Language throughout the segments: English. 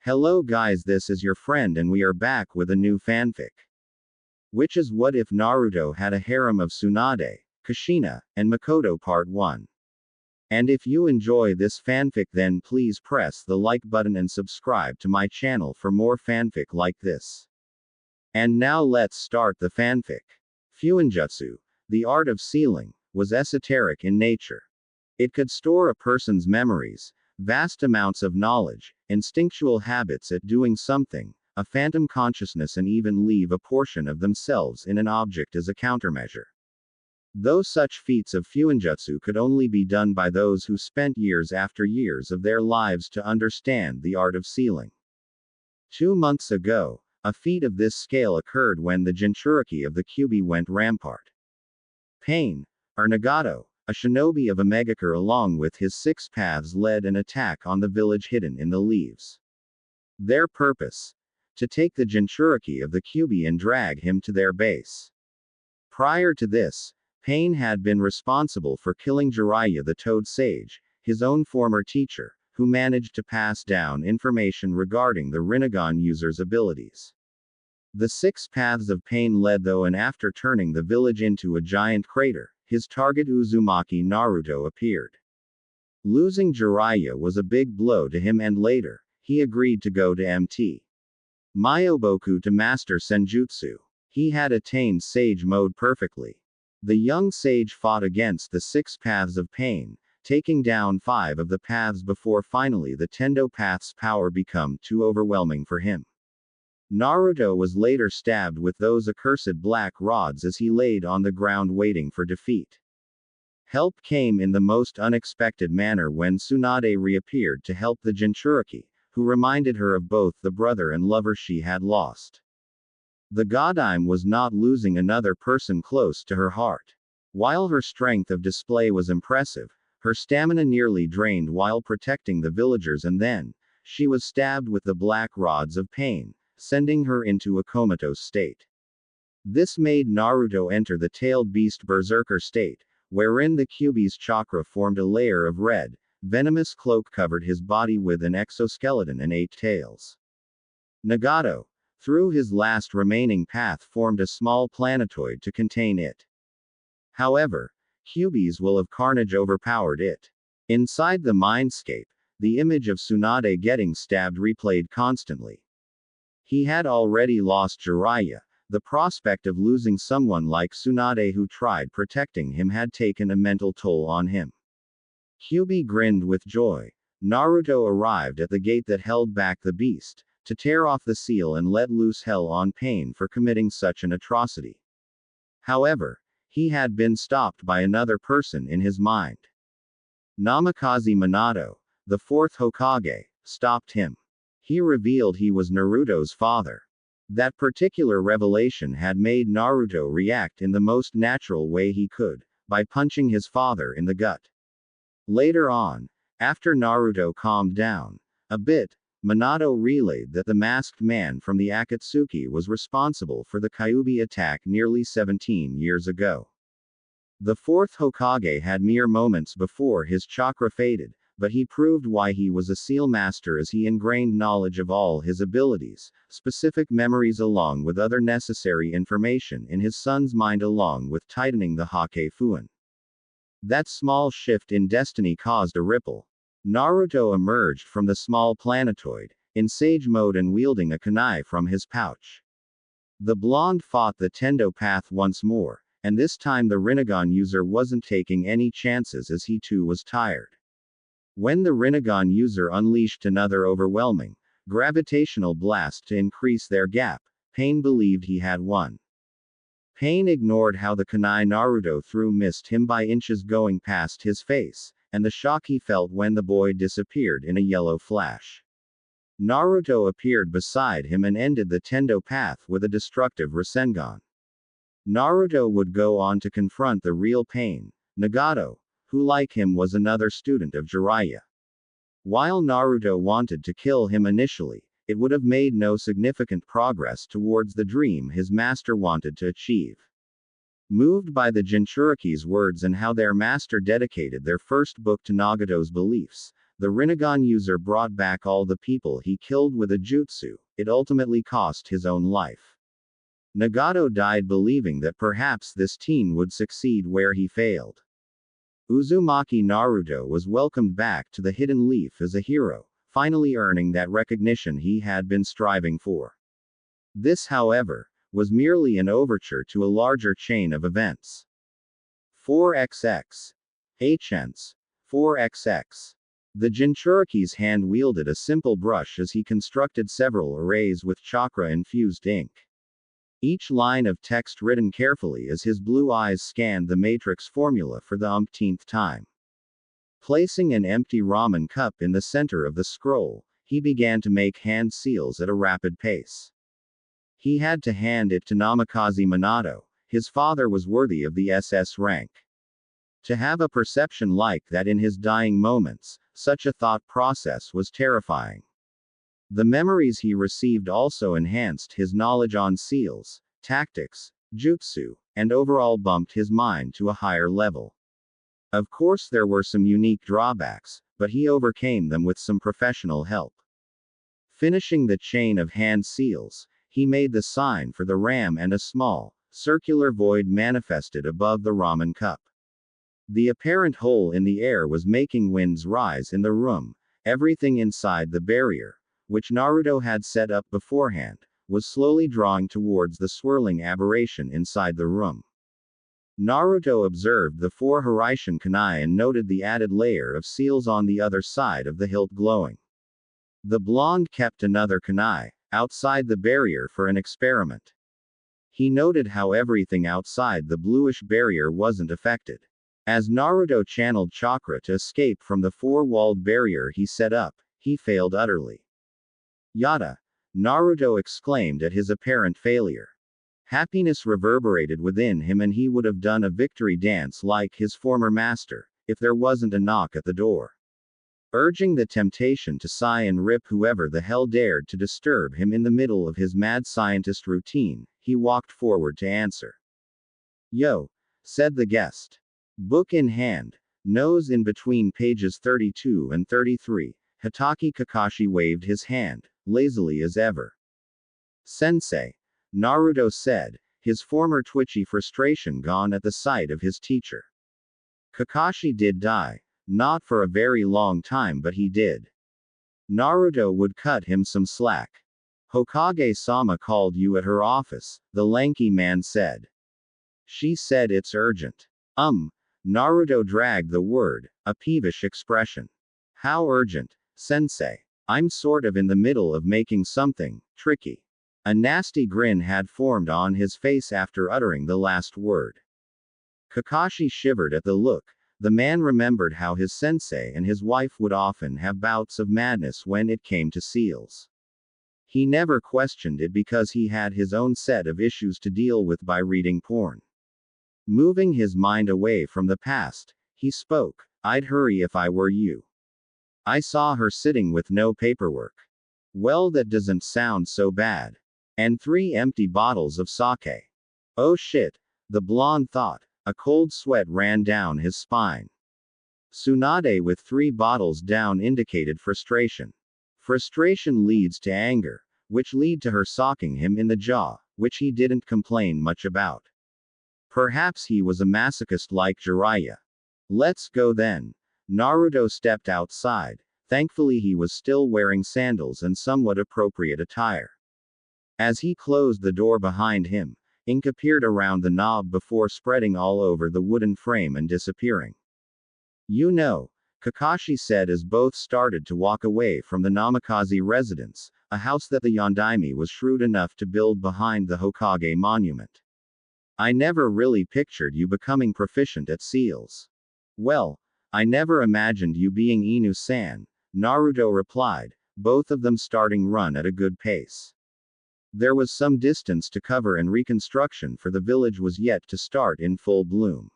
Hello guys, this is your friend and we are back with a new fanfic. Which is what if Naruto had a harem of Tsunade, Kushina, and Mikoto part 1. And if you enjoy this fanfic then please press the like button and subscribe to my channel for more fanfic like this. And now let's start the fanfic. Fuinjutsu, the art of sealing, was esoteric in nature. It could store a person's memories, vast amounts of knowledge, instinctual habits at doing something, a phantom consciousness, and even leave a portion of themselves in an object as a countermeasure. Though such feats of Fuinjutsu could only be done by those who spent years after years of their lives to understand the art of sealing. 2 months ago, a feat of this scale occurred when the Jinchuriki of the Kyuubi went rampart. Pain, or Nagato, a shinobi of Omegakure along with his 6 paths led an attack on the village hidden in the leaves. Their purpose? To take the Jinchuriki of the Kyuubi and drag him to their base. Prior to this, Pain had been responsible for killing Jiraiya the Toad Sage, his own former teacher, who managed to pass down information regarding the Rinnegan user's abilities. The 6 paths of Pain led though, and after turning the village into a giant crater, his target Uzumaki Naruto appeared. Losing Jiraiya was a big blow to him and later, he agreed to go to Mt. Myoboku to master Senjutsu. He had attained Sage mode perfectly. The young sage fought against the 6 paths of Pain, taking down 5 of the paths before finally the Tendo path's power become too overwhelming for him. Naruto was later stabbed with those accursed black rods as he laid on the ground waiting for defeat. Help came in the most unexpected manner when Tsunade reappeared to help the Jinchuriki, who reminded her of both the brother and lover she had lost. The Godime was not losing another person close to her heart. While her strength of display was impressive, her stamina nearly drained while protecting the villagers, and then, she was stabbed with the black rods of Pain, sending her into a comatose state. This made Naruto enter the tailed beast berserker state, wherein the Kyuubi's chakra formed a layer of red, venomous cloak covered his body with an exoskeleton and 8 tails. Nagato, through his last remaining path, formed a small planetoid to contain it. However, Kyuubi's will of carnage overpowered it. Inside the mindscape, the image of Tsunade getting stabbed replayed constantly. He had already lost Jiraiya. The prospect of losing someone like Tsunade who tried protecting him had taken a mental toll on him. Kyuubi grinned with joy. Naruto arrived at the gate that held back the beast, to tear off the seal and let loose hell on Pain for committing such an atrocity. However, he had been stopped by another person in his mind. Namikaze Minato, the 4th Hokage, stopped him. He revealed he was Naruto's father. That particular revelation had made Naruto react in the most natural way he could, by punching his father in the gut. Later on, after Naruto calmed down a bit, Minato relayed that the masked man from the Akatsuki was responsible for the Kyuubi attack nearly 17 years ago. The 4th Hokage had mere moments before his chakra faded, but he proved why he was a seal master as he ingrained knowledge of all his abilities, specific memories along with other necessary information in his son's mind, along with tightening the Hake Fuin. That small shift in destiny caused a ripple. Naruto emerged from the small planetoid, in sage mode and wielding a kunai from his pouch. The blonde fought the Tendo path once more, and this time the Rinnegan user wasn't taking any chances as he too was tired. When the Rinnegan user unleashed another overwhelming, gravitational blast to increase their gap, Pain believed he had won. Pain ignored how the kunai Naruto threw missed him by inches going past his face, and the shock he felt when the boy disappeared in a yellow flash. Naruto appeared beside him and ended the Tendo path with a destructive Rasengan. Naruto would go on to confront the real Pain, Nagato, who like him was another student of Jiraiya. While Naruto wanted to kill him initially, it would have made no significant progress towards the dream his master wanted to achieve. Moved by the Jinchuriki's words and how their master dedicated their first book to Nagato's beliefs, The Rinnegan user brought back all the people he killed with a jutsu. It ultimately cost his own life. Nagato died believing that perhaps this teen would succeed where he failed. Uzumaki Naruto was welcomed back to the Hidden Leaf as a hero, finally earning that recognition he had been striving for. This, however, was merely an overture to a larger chain of events. 4XX. Hence. 4XX. The Jinchuriki's hand wielded a simple brush as he constructed several arrays with chakra-infused ink. Each line of text written carefully as his blue eyes scanned the matrix formula for the umpteenth time. Placing an empty ramen cup in the center of the scroll, he began to make hand seals at a rapid pace. He had to hand it to Namikaze Minato. His father was worthy of the SS rank. To have a perception like that in his dying moments, such a thought process was terrifying. The memories he received also enhanced his knowledge on seals, tactics, jutsu, and overall bumped his mind to a higher level. Of course, there were some unique drawbacks, but he overcame them with some professional help. Finishing the chain of hand seals, he made the sign for the ram and a small, circular void manifested above the ramen cup. The apparent hole in the air was making winds rise in the room. Everything inside the barrier, which Naruto had set up beforehand, was slowly drawing towards the swirling aberration inside the room. Naruto observed the 4 Hiraishin kunai and noted the added layer of seals on the other side of the hilt glowing. The blonde kept another kunai outside the barrier for an experiment. He noted how everything outside the bluish barrier wasn't affected. As Naruto channeled chakra to escape from the 4-walled barrier he set up, he failed utterly. Yada! Naruto exclaimed at his apparent failure. Happiness reverberated within him and he would have done a victory dance like his former master, if there wasn't a knock at the door. Urging the temptation to sigh and rip whoever the hell dared to disturb him in the middle of his mad scientist routine, he walked forward to answer. Yo! Said the guest. Book in hand, nose in between pages 32 and 33, Hitaki Kakashi waved his hand, lazily as ever. Sensei, Naruto said, his former twitchy frustration gone at the sight of his teacher. Kakashi did die. Not for a very long time, but he did. Naruto would cut him some slack. Hokage-sama called you at her office, the lanky man said. She said it's urgent. Naruto dragged the word, a peevish expression. How urgent, sensei? I'm sort of in the middle of making something tricky. A nasty grin had formed on his face after uttering the last word. Kakashi shivered at the look. The man remembered how his sensei and his wife would often have bouts of madness when it came to seals. He never questioned it because he had his own set of issues to deal with by reading porn. Moving his mind away from the past, he spoke, I'd hurry if I were you. I saw her sitting with no paperwork. Well, that doesn't sound so bad. And 3 empty bottles of sake. Oh shit, the blonde thought. A cold sweat ran down his spine. Tsunade with 3 bottles down indicated frustration. Frustration leads to anger, which lead to her socking him in the jaw, which he didn't complain much about. Perhaps he was a masochist like Jiraiya. Let's go then. Naruto stepped outside. Thankfully he was still wearing sandals and somewhat appropriate attire. As he closed the door behind him, ink appeared around the knob before spreading all over the wooden frame and disappearing. You know, Kakashi said as both started to walk away from the Namikaze residence, a house that the Yondaime was shrewd enough to build behind the Hokage monument. I never really pictured you becoming proficient at seals. Well, I never imagined you being Inu-san, Naruto replied, both of them starting run at a good pace. There was some distance to cover and reconstruction for the village was yet to start in full bloom.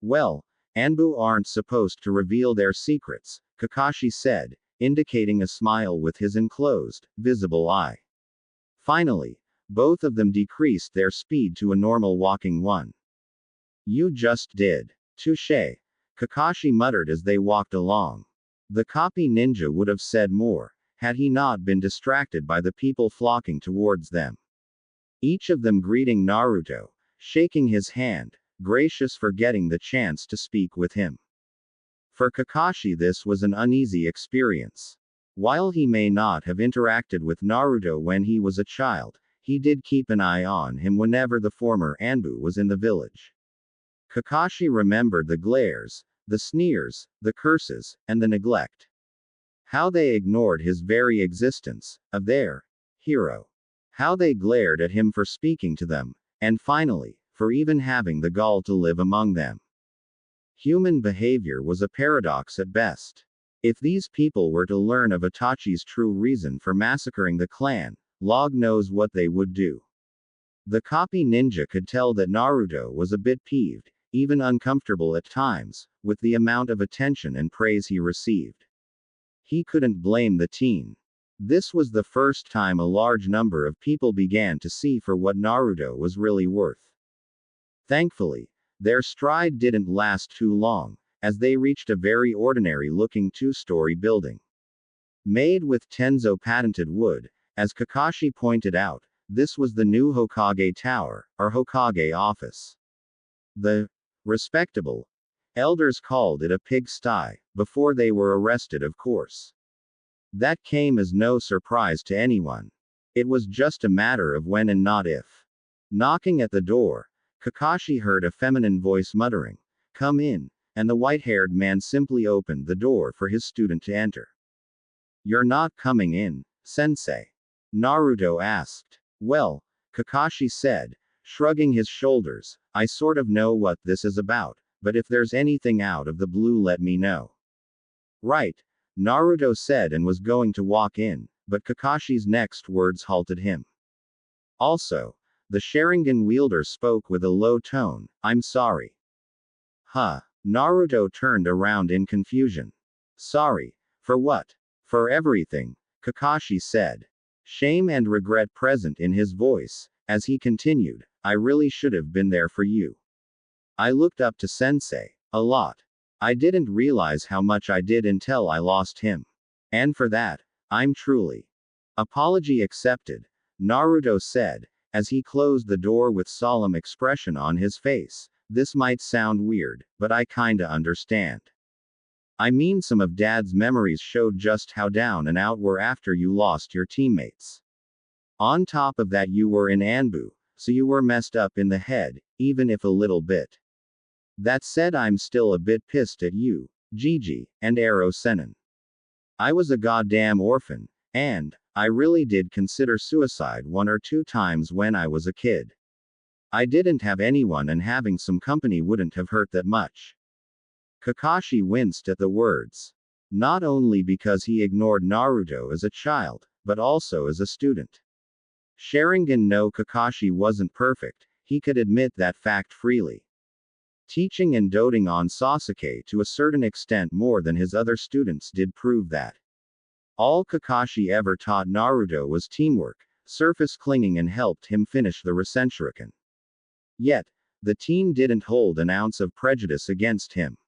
Well, Anbu aren't supposed to reveal their secrets, Kakashi said, indicating a smile with his enclosed, visible eye. Finally, both of them decreased their speed to a normal walking one. You just did. Touché, Kakashi muttered as they walked along. The copy ninja would have said more, had he not been distracted by the people flocking towards them. Each of them greeting Naruto, shaking his hand, gracious for getting the chance to speak with him. For Kakashi, this was an uneasy experience. While he may not have interacted with Naruto when he was a child, he did keep an eye on him whenever the former Anbu was in the village. Kakashi remembered the glares, the sneers, the curses, and the neglect. How they ignored his very existence, of their hero. How they glared at him for speaking to them, and finally, for even having the gall to live among them. Human behavior was a paradox at best. If these people were to learn of Itachi's true reason for massacring the clan, Log knows what they would do. The copy ninja could tell that Naruto was a bit peeved, even uncomfortable at times, with the amount of attention and praise he received. He couldn't blame the teen. This was the first time a large number of people began to see for what Naruto was really worth. Thankfully, their stride didn't last too long, as they reached a very ordinary-looking two-story building. Made with Tenzo patented wood, as Kakashi pointed out, this was the new Hokage Tower, or Hokage office. The respectable elders called it a pigsty, before they were arrested, of course. That came as no surprise to anyone. It was just a matter of when and not if. Knocking at the door, Kakashi heard a feminine voice muttering, "Come in," and the white-haired man simply opened the door for his student to enter. "You're not coming in, sensei?" Naruto asked. "Well," Kakashi said, shrugging his shoulders, "I sort of know what this is about, but if there's anything out of the blue, let me know." "Right," Naruto said and was going to walk in, but Kakashi's next words halted him. "Also," the Sharingan wielder spoke with a low tone, "I'm sorry." "Huh?" Naruto turned around in confusion. "Sorry? For what?" "For everything," Kakashi said. Shame and regret present in his voice, as he continued, "I really should have been there for you. I looked up to Sensei a lot. I didn't realize how much I did until I lost him. And for that, I'm truly." "Apology accepted," Naruto said, as he closed the door with solemn expression on his face. "This might sound weird, but I kinda understand. I mean, some of Dad's memories showed just how down and out were after you lost your teammates. On top of that, you were in Anbu, so you were messed up in the head, even if a little bit. That said, I'm still a bit pissed at you, Gigi, and Ero Sennin. I was a goddamn orphan, and I really did consider suicide 1 or 2 times when I was a kid. I didn't have anyone, and having some company wouldn't have hurt that much." Kakashi winced at the words. Not only because he ignored Naruto as a child, but also as a student. Sharingan no Kakashi wasn't perfect, he could admit that fact freely. Teaching and doting on Sasuke to a certain extent more than his other students did prove that. All Kakashi ever taught Naruto was teamwork, surface clinging, and helped him finish the Rasenshuriken. Yet, the teen didn't hold an ounce of prejudice against him.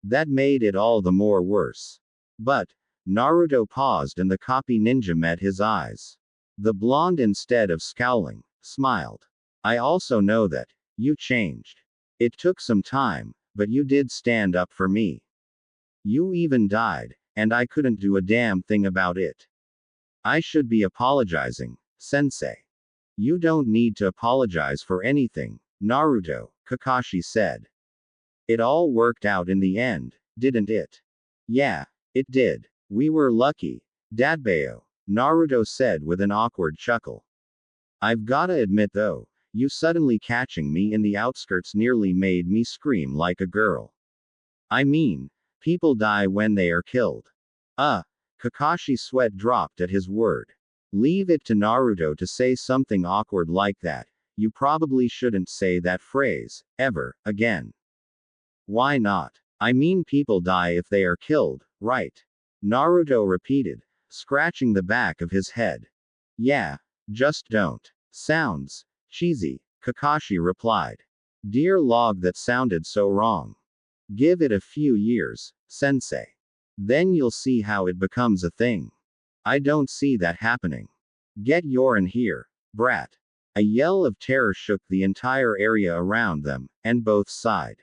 That made it all the more worse. But, Naruto paused and the copy ninja met his eyes. The blonde, instead of scowling, smiled. "I also know that you changed. It took some time, but you did stand up for me. You even died, and I couldn't do a damn thing about it. I should be apologizing, sensei." "You don't need to apologize for anything, Naruto," Kakashi said. "It all worked out in the end, didn't it?" "Yeah, it did. We were lucky, Dadbayo," Naruto said with an awkward chuckle. "I've gotta admit though, you suddenly catching me in the outskirts nearly made me scream like a girl. I mean, people die when they are killed." Kakashi's sweat dropped at his word. Leave it to Naruto to say something awkward like that. You probably shouldn't say that phrase, ever, again. "Why not? I mean, people die if they are killed, right?" Naruto repeated, scratching the back of his head. "Yeah, just don't. Sounds cheesy," Kakashi replied. "Dear Log, that sounded so wrong. Give it a few years, sensei." Then you'll see how it becomes a thing. I don't see that happening. Get your in here, brat. A yell of terror shook the entire area around them, and both sighed.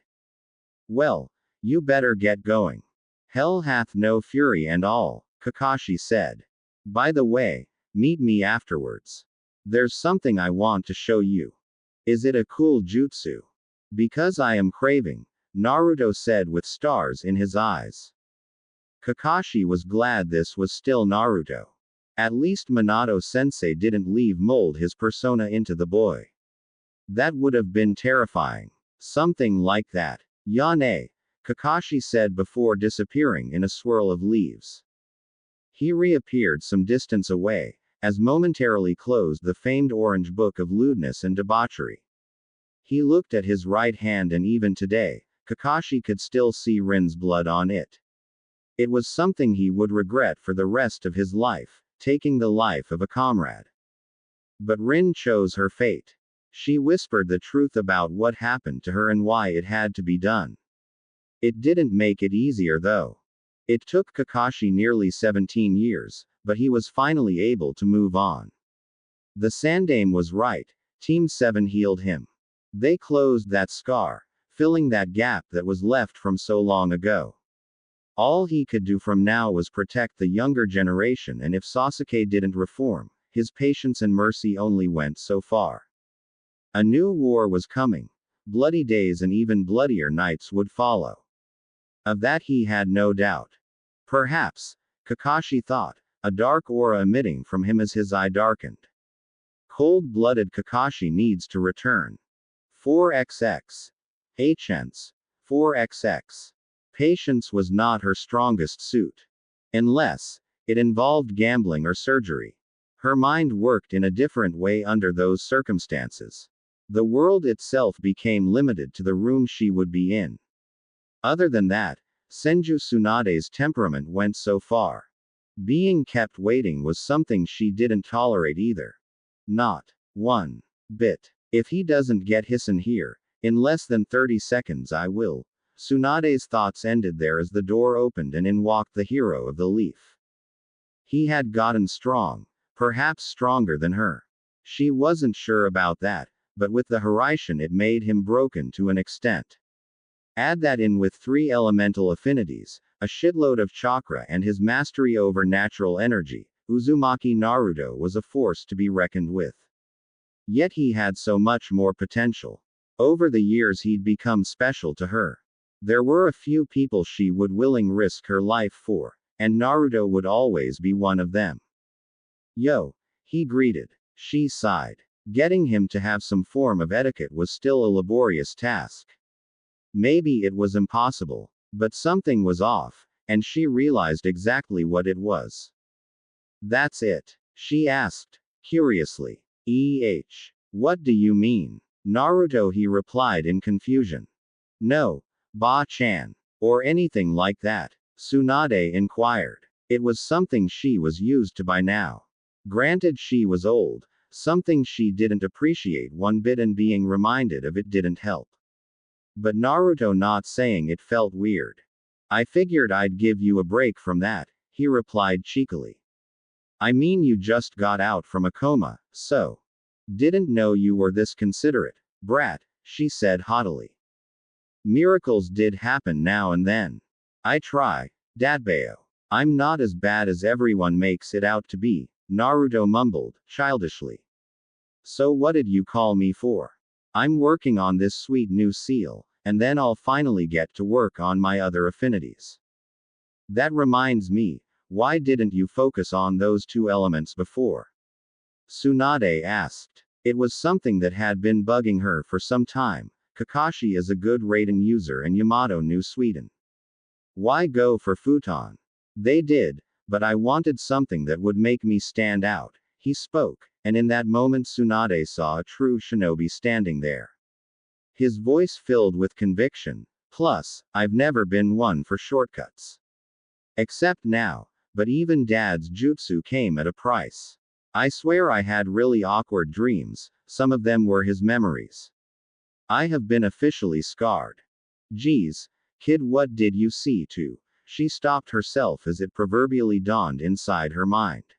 Well, you better get going. Hell hath no fury and all, Kakashi said. By the way, meet me afterwards. There's something I want to show you. Is it a cool jutsu? Because I am craving, Naruto said with stars in his eyes. Kakashi was glad this was still Naruto. At least Minato-sensei didn't mold his persona into the boy. That would have been terrifying. Something like that. Yane, Kakashi said before disappearing in a swirl of leaves. He reappeared some distance away, as momentarily closed the famed orange book of lewdness and debauchery. He looked at his right hand and even today, Kakashi could still see Rin's blood on it. It was something he would regret for the rest of his life, taking the life of a comrade. But Rin chose her fate. She whispered the truth about what happened to her and why it had to be done. It didn't make it easier though. It took Kakashi nearly 17 years, but he was finally able to move on. The Sandame was right, Team 7 healed him. They closed that scar, filling that gap that was left from so long ago. All he could do from now was protect the younger generation, and if Sasuke didn't reform, his patience and mercy only went so far. A new war was coming. Bloody days and even bloodier nights would follow. Of that he had no doubt. Perhaps, Kakashi thought, a dark aura emitting from him as his eye darkened. Cold-blooded Kakashi needs to return. 4xx. Patience. 4xx. Patience was not her strongest suit. Unless it involved gambling or surgery. Her mind worked in a different way under those circumstances. The world itself became limited to the room she would be in. Other than that, Senju Tsunade's temperament went so far. Being kept waiting was something she didn't tolerate either. Not one bit. If he doesn't get Hissen here, in less than 30 seconds I will. Tsunade's thoughts ended there as the door opened and in walked the hero of the leaf. He had gotten strong, perhaps stronger than her. She wasn't sure about that, but with the Hiraishin it made him broken to an extent. Add that in with 3 elemental affinities, a shitload of chakra and his mastery over natural energy, Uzumaki Naruto was a force to be reckoned with. Yet he had so much more potential. Over the years he'd become special to her. There were a few people she would willingly risk her life for, and Naruto would always be one of them. Yo, he greeted. She sighed. Getting him to have some form of etiquette was still a laborious task. Maybe it was impossible, but something was off, and she realized exactly what it was. That's it? She asked, curiously. What do you mean? Naruto, he replied in confusion. No, Ba-chan. Or anything like that, Tsunade inquired. It was something she was used to by now. Granted, she was old, something she didn't appreciate one bit, and being reminded of it didn't help. But Naruto not saying it felt weird. I figured I'd give you a break from that, he replied cheekily. I mean, you just got out from a coma, so. Didn't know you were this considerate, brat, she said haughtily. Miracles did happen now and then. I try, Datbeo. I'm not as bad as everyone makes it out to be, Naruto mumbled, childishly. So what did you call me for? I'm working on this sweet new seal, and then I'll finally get to work on my other affinities. That reminds me, why didn't you focus on those 2 elements before? Tsunade asked. It was something that had been bugging her for some time. Kakashi is a good Raiden user and Yamato knew Sweden. Why go for futon? They did, but I wanted something that would make me stand out, he spoke, and in that moment Tsunade saw a true shinobi standing there. His voice filled with conviction. Plus, I've never been one for shortcuts. Except now, but even Dad's jutsu came at a price. I swear I had really awkward dreams, some of them were his memories. I have been officially scarred. Geez, kid, what did you see too? She stopped herself as it proverbially dawned inside her mind.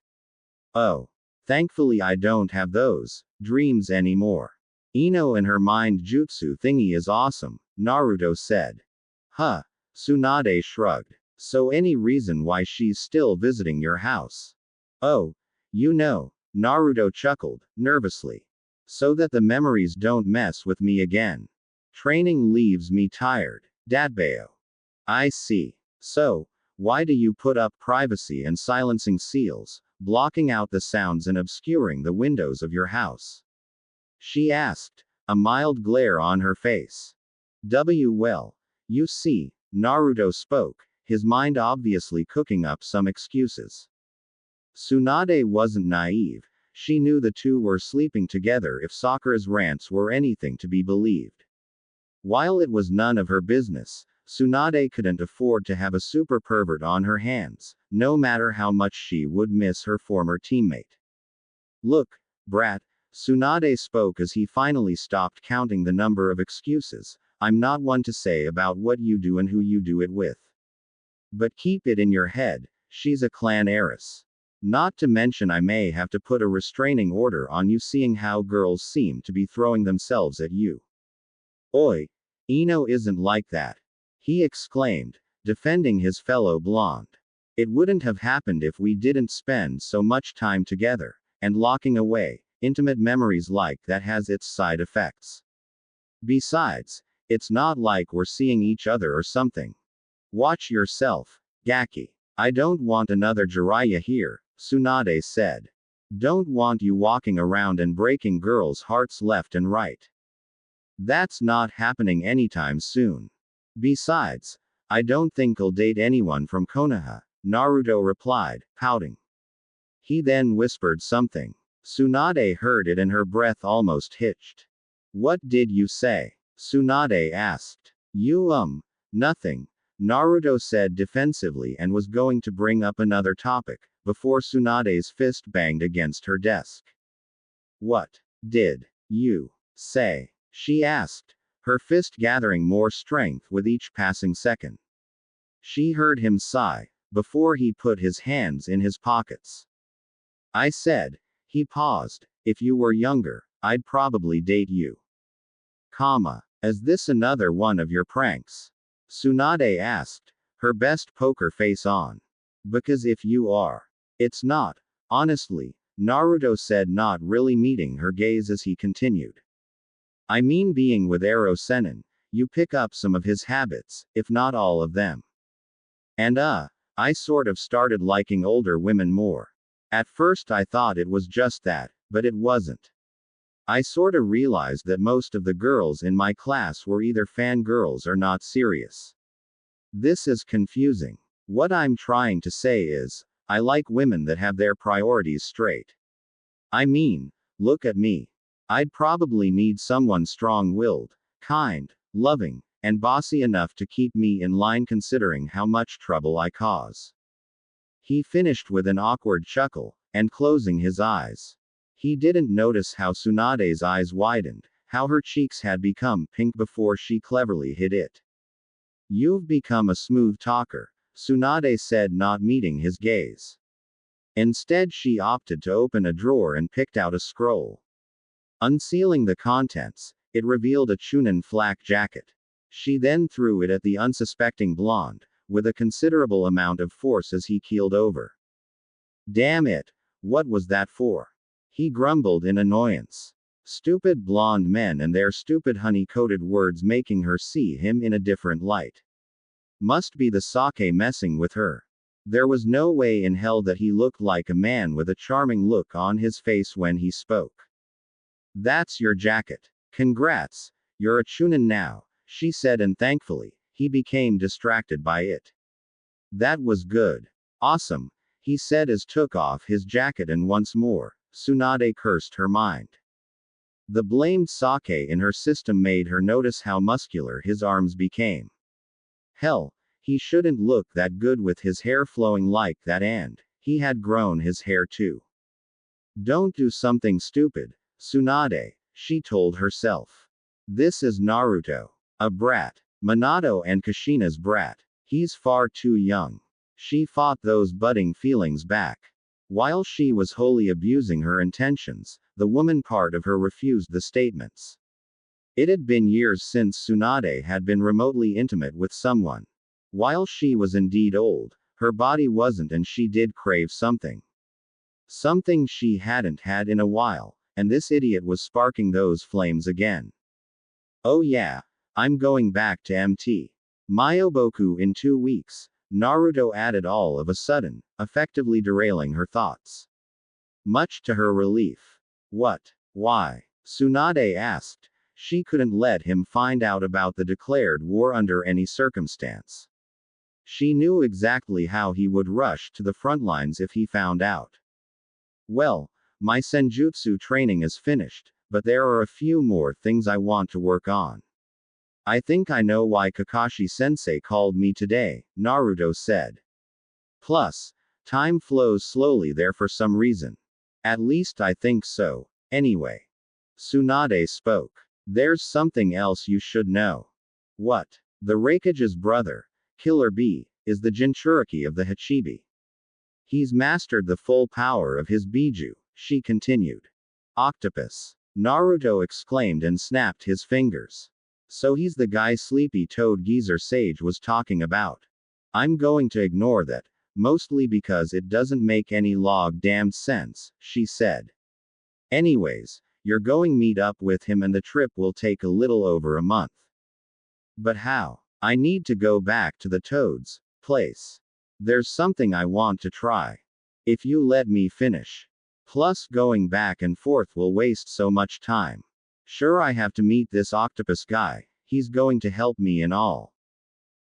Oh. Thankfully I don't have those dreams anymore. Ino and her mind jutsu thingy is awesome, Naruto said. Huh. Tsunade shrugged. So any reason why she's still visiting your house? Oh. Naruto chuckled, nervously. So that the memories don't mess with me again. Training leaves me tired. Datbeo. I see. So, why do you put up privacy and silencing seals, blocking out the sounds and obscuring the windows of your house? She asked, a mild glare on her face. Well, you see, Naruto spoke, his mind obviously cooking up some excuses. Tsunade wasn't naive, she knew the two were sleeping together if Sakura's rants were anything to be believed. While it was none of her business, Tsunade couldn't afford to have a super pervert on her hands, no matter how much she would miss her former teammate. Look, brat, Tsunade spoke as he finally stopped counting the number of excuses. I'm not one to say about what you do and who you do it with. But keep it in your head, she's a clan heiress. Not to mention I may have to put a restraining order on you seeing how girls seem to be throwing themselves at you. Oi! Ino isn't like that. He exclaimed, defending his fellow blonde. It wouldn't have happened if we didn't spend so much time together, and locking away intimate memories like that has its side effects. Besides, it's not like we're seeing each other or something. Watch yourself, Gaki. I don't want another Jiraiya here, Tsunade said. Don't want you walking around and breaking girls' hearts left and right. That's not happening anytime soon. Besides, I don't think I'll date anyone from Konoha, Naruto replied, pouting. He then whispered something. Tsunade heard it and her breath almost hitched. What did you say? Tsunade asked. Nothing. Naruto said defensively and was going to bring up another topic, before Tsunade's fist banged against her desk. What did you say? She asked, her fist gathering more strength with each passing second. She heard him sigh, before he put his hands in his pockets. I said, he paused, if you were younger, I'd probably date you. Is this another one of your pranks? Tsunade asked, her best poker face on. Because if you are. It's not. Honestly, Naruto said, not really meeting her gaze as he continued. I mean being with Ero Sennin, you pick up some of his habits, if not all of them. And I sort of started liking older women more. At first I thought it was just that, but it wasn't. I sorta realized that most of the girls in my class were either fangirls or not serious. This is confusing. What I'm trying to say is, I like women that have their priorities straight. I mean, look at me. I'd probably need someone strong-willed, kind, loving, and bossy enough to keep me in line considering how much trouble I cause. He finished with an awkward chuckle, and closing his eyes. He didn't notice how Tsunade's eyes widened, how her cheeks had become pink before she cleverly hid it. You've become a smooth talker, Tsunade said, not meeting his gaze. Instead she opted to open a drawer and picked out a scroll. Unsealing the contents, it revealed a Chunin flak jacket. She then threw it at the unsuspecting blonde, with a considerable amount of force as he keeled over. Damn it! What was that for? He grumbled in annoyance. Stupid blonde men and their stupid honey-coated words making her see him in a different light. Must be the sake messing with her. There was no way in hell that he looked like a man with a charming look on his face when he spoke. That's your jacket. Congrats, you're a Chunin now, she said, and thankfully, he became distracted by it. That was good. Awesome, he said as took off his jacket, and once more, Tsunade cursed her mind. The blamed sake in her system made her notice how muscular his arms became. Hell, he shouldn't look that good with his hair flowing like that, and he had grown his hair too. Don't do something stupid, Tsunade, she told herself. This is Naruto. A brat. Minato and Kushina's brat. He's far too young. She fought those budding feelings back. While she was wholly abusing her intentions, the woman part of her refused the statements. It had been years since Tsunade had been remotely intimate with someone. While she was indeed old, her body wasn't, and she did crave something. Something she hadn't had in a while, and this idiot was sparking those flames again. Oh yeah, I'm going back to MT. Myoboku in 2 weeks, Naruto added all of a sudden, effectively derailing her thoughts. Much to her relief. What? Why? Tsunade asked. She couldn't let him find out about the declared war under any circumstance. She knew exactly how he would rush to the front lines if he found out. Well, my senjutsu training is finished, but there are a few more things I want to work on. I think I know why Kakashi-sensei called me today, Naruto said. Plus, time flows slowly there for some reason. At least I think so. Anyway. Tsunade spoke. There's something else you should know. What? The Raikage's brother, Killer Bee, is the Jinchuriki of the Hachibi. He's mastered the full power of his Biju, she continued. Octopus. Naruto exclaimed and snapped his fingers. So he's the guy Sleepy Toad Geezer Sage was talking about. I'm going to ignore that, mostly because it doesn't make any log-damned sense, she said. Anyways, you're going meet up with him and the trip will take a little over a month. But how? I need to go back to the Toad's place. There's something I want to try. If you let me finish. Plus going back and forth will waste so much time. Sure, I have to meet this octopus guy, he's going to help me and all.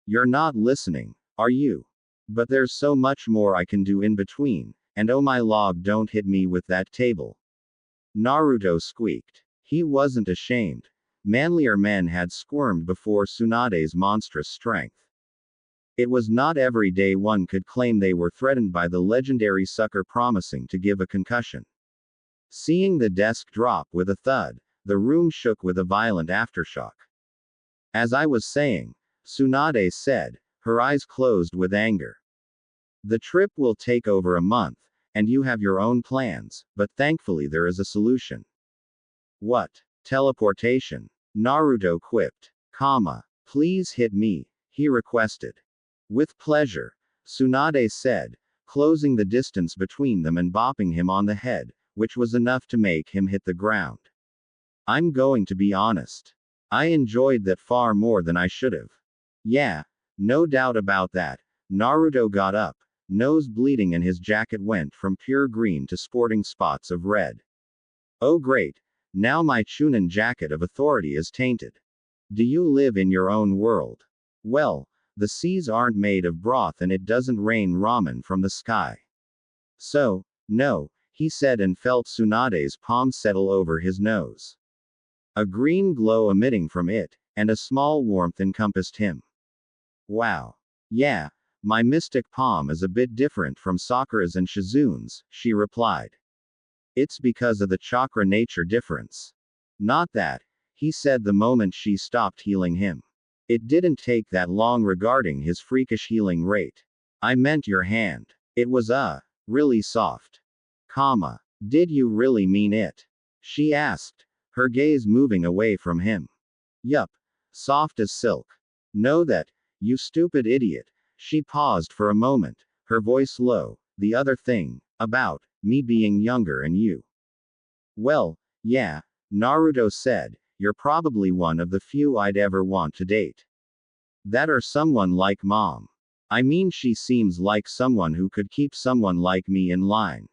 You're not listening, are you? But there's so much more I can do in between, and oh my log, don't hit me with that table. Naruto squeaked. He wasn't ashamed. Manlier men had squirmed before Tsunade's monstrous strength. It was not every day one could claim they were threatened by the legendary sucker promising to give a concussion. Seeing the desk drop with a thud, the room shook with a violent aftershock. As I was saying, Tsunade said, her eyes closed with anger. The trip will take over a month, and you have your own plans, but thankfully there is a solution. What? Teleportation. Naruto quipped. Please hit me, he requested. With pleasure, Tsunade said, closing the distance between them and bopping him on the head, which was enough to make him hit the ground. I'm going to be honest. I enjoyed that far more than I should've. Yeah, no doubt about that. Naruto got up, nose bleeding, and his jacket went from pure green to sporting spots of red. Oh great, now my Chunin jacket of authority is tainted. Do you live in your own world? Well, the seas aren't made of broth and it doesn't rain ramen from the sky. So, no, he said and felt Tsunade's palm settle over his nose. A green glow emitting from it, and a small warmth encompassed him. Wow. Yeah, my mystic palm is a bit different from Sakura's and Shizune's, she replied. It's because of the chakra nature difference. Not that, he said the moment she stopped healing him. It didn't take that long regarding his freakish healing rate. I meant your hand. It was really soft. Did you really mean it? She asked, her gaze moving away from him. Yup. Soft as silk. Know that, you stupid idiot. She paused for a moment, her voice low. The other thing, about me being younger and you. Well, yeah, Naruto said, you're probably one of the few I'd ever want to date. That or someone like mom. I mean, she seems like someone who could keep someone like me in line.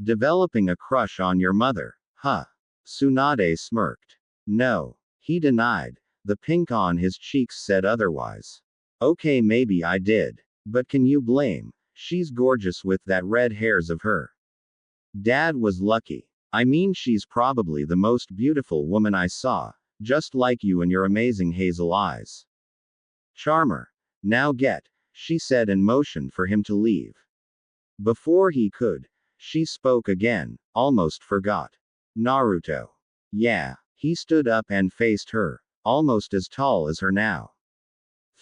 Developing a crush on your mother, huh? Tsunade smirked. No, he denied. The pink on his cheeks said otherwise. Okay, maybe I did. But can you blame? She's gorgeous with that red hairs of her. Dad was lucky. I mean, she's probably the most beautiful woman I saw, just like you and your amazing hazel eyes. Charmer. Now get, she said and motioned for him to leave. Before he could, she spoke again, almost forgot. Naruto. Yeah. He stood up and faced her, almost as tall as her now.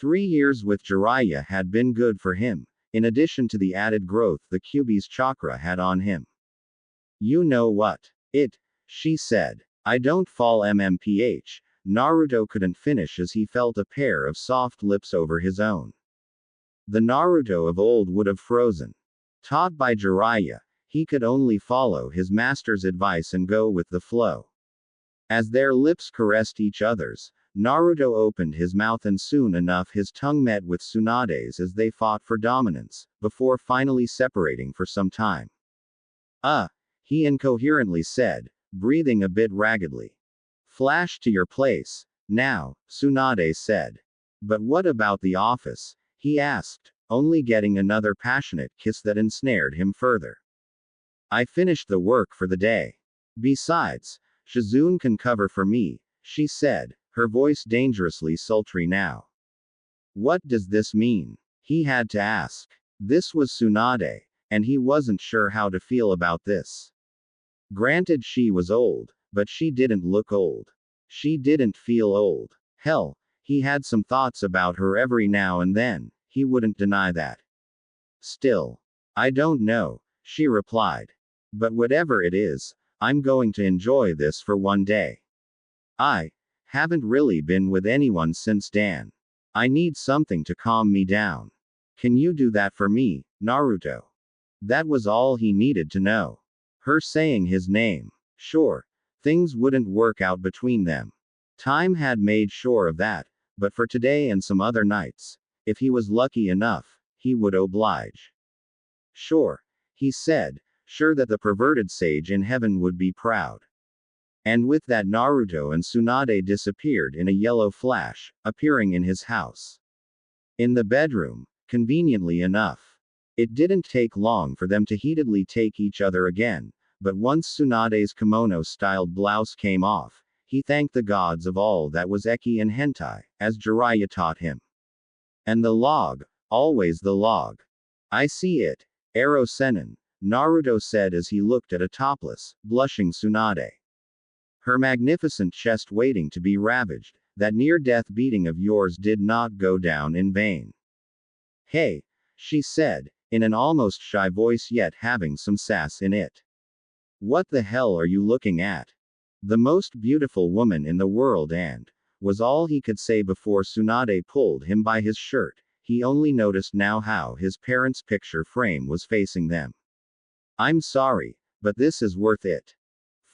3 years with Jiraiya had been good for him, in addition to the added growth the Kyuubi's chakra had on him. You know what? She said. I don't fall MMPH. Naruto couldn't finish as he felt a pair of soft lips over his own. The Naruto of old would have frozen. Taught by Jiraiya, he could only follow his master's advice and go with the flow. As their lips caressed each other's, Naruto opened his mouth and soon enough his tongue met with Tsunade's as they fought for dominance, before finally separating for some time. He incoherently said, breathing a bit raggedly. Flash to your place, now, Tsunade said. But what about the office? He asked, only getting another passionate kiss that ensnared him further. I finished the work for the day. Besides, Shizune can cover for me, she said, her voice dangerously sultry now. What does this mean? He had to ask. This was Tsunade, and he wasn't sure how to feel about this. Granted, she was old, but she didn't look old. She didn't feel old. Hell, he had some thoughts about her every now and then, he wouldn't deny that. Still, I don't know, she replied. But whatever it is, I'm going to enjoy this for one day. I haven't really been with anyone since Dan. I need something to calm me down. Can you do that for me, Naruto? That was all he needed to know. Her saying his name. Sure, things wouldn't work out between them. Time had made sure of that, but for today and some other nights, if he was lucky enough, he would oblige. Sure, he said, sure that the perverted sage in heaven would be proud. And with that Naruto and Tsunade disappeared in a yellow flash, appearing in his house. In the bedroom, conveniently enough. It didn't take long for them to heatedly take each other again, but once Tsunade's kimono-styled blouse came off, he thanked the gods of all that was eki and hentai, as Jiraiya taught him. And the log, always the log. I see it, Ero Sennin, Naruto said as he looked at a topless, blushing Tsunade. Her magnificent chest waiting to be ravaged, that near-death beating of yours did not go down in vain. Hey, she said, in an almost shy voice yet having some sass in it. What the hell are you looking at? The most beautiful woman in the world was all he could say before Tsunade pulled him by his shirt. He only noticed now how his parents' picture frame was facing them. I'm sorry, but this is worth it.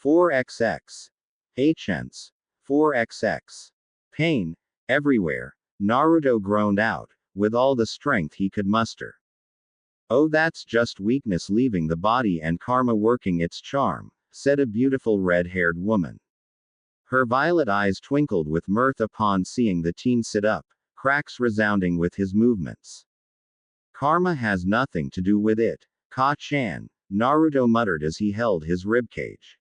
4xx. Hence. 4xx. Pain, everywhere, Naruto groaned out, with all the strength he could muster. Oh, that's just weakness leaving the body and karma working its charm, said a beautiful red-haired woman. Her violet eyes twinkled with mirth upon seeing the teen sit up, cracks resounding with his movements. Karma has nothing to do with it, Ka-chan, Naruto muttered as he held his ribcage.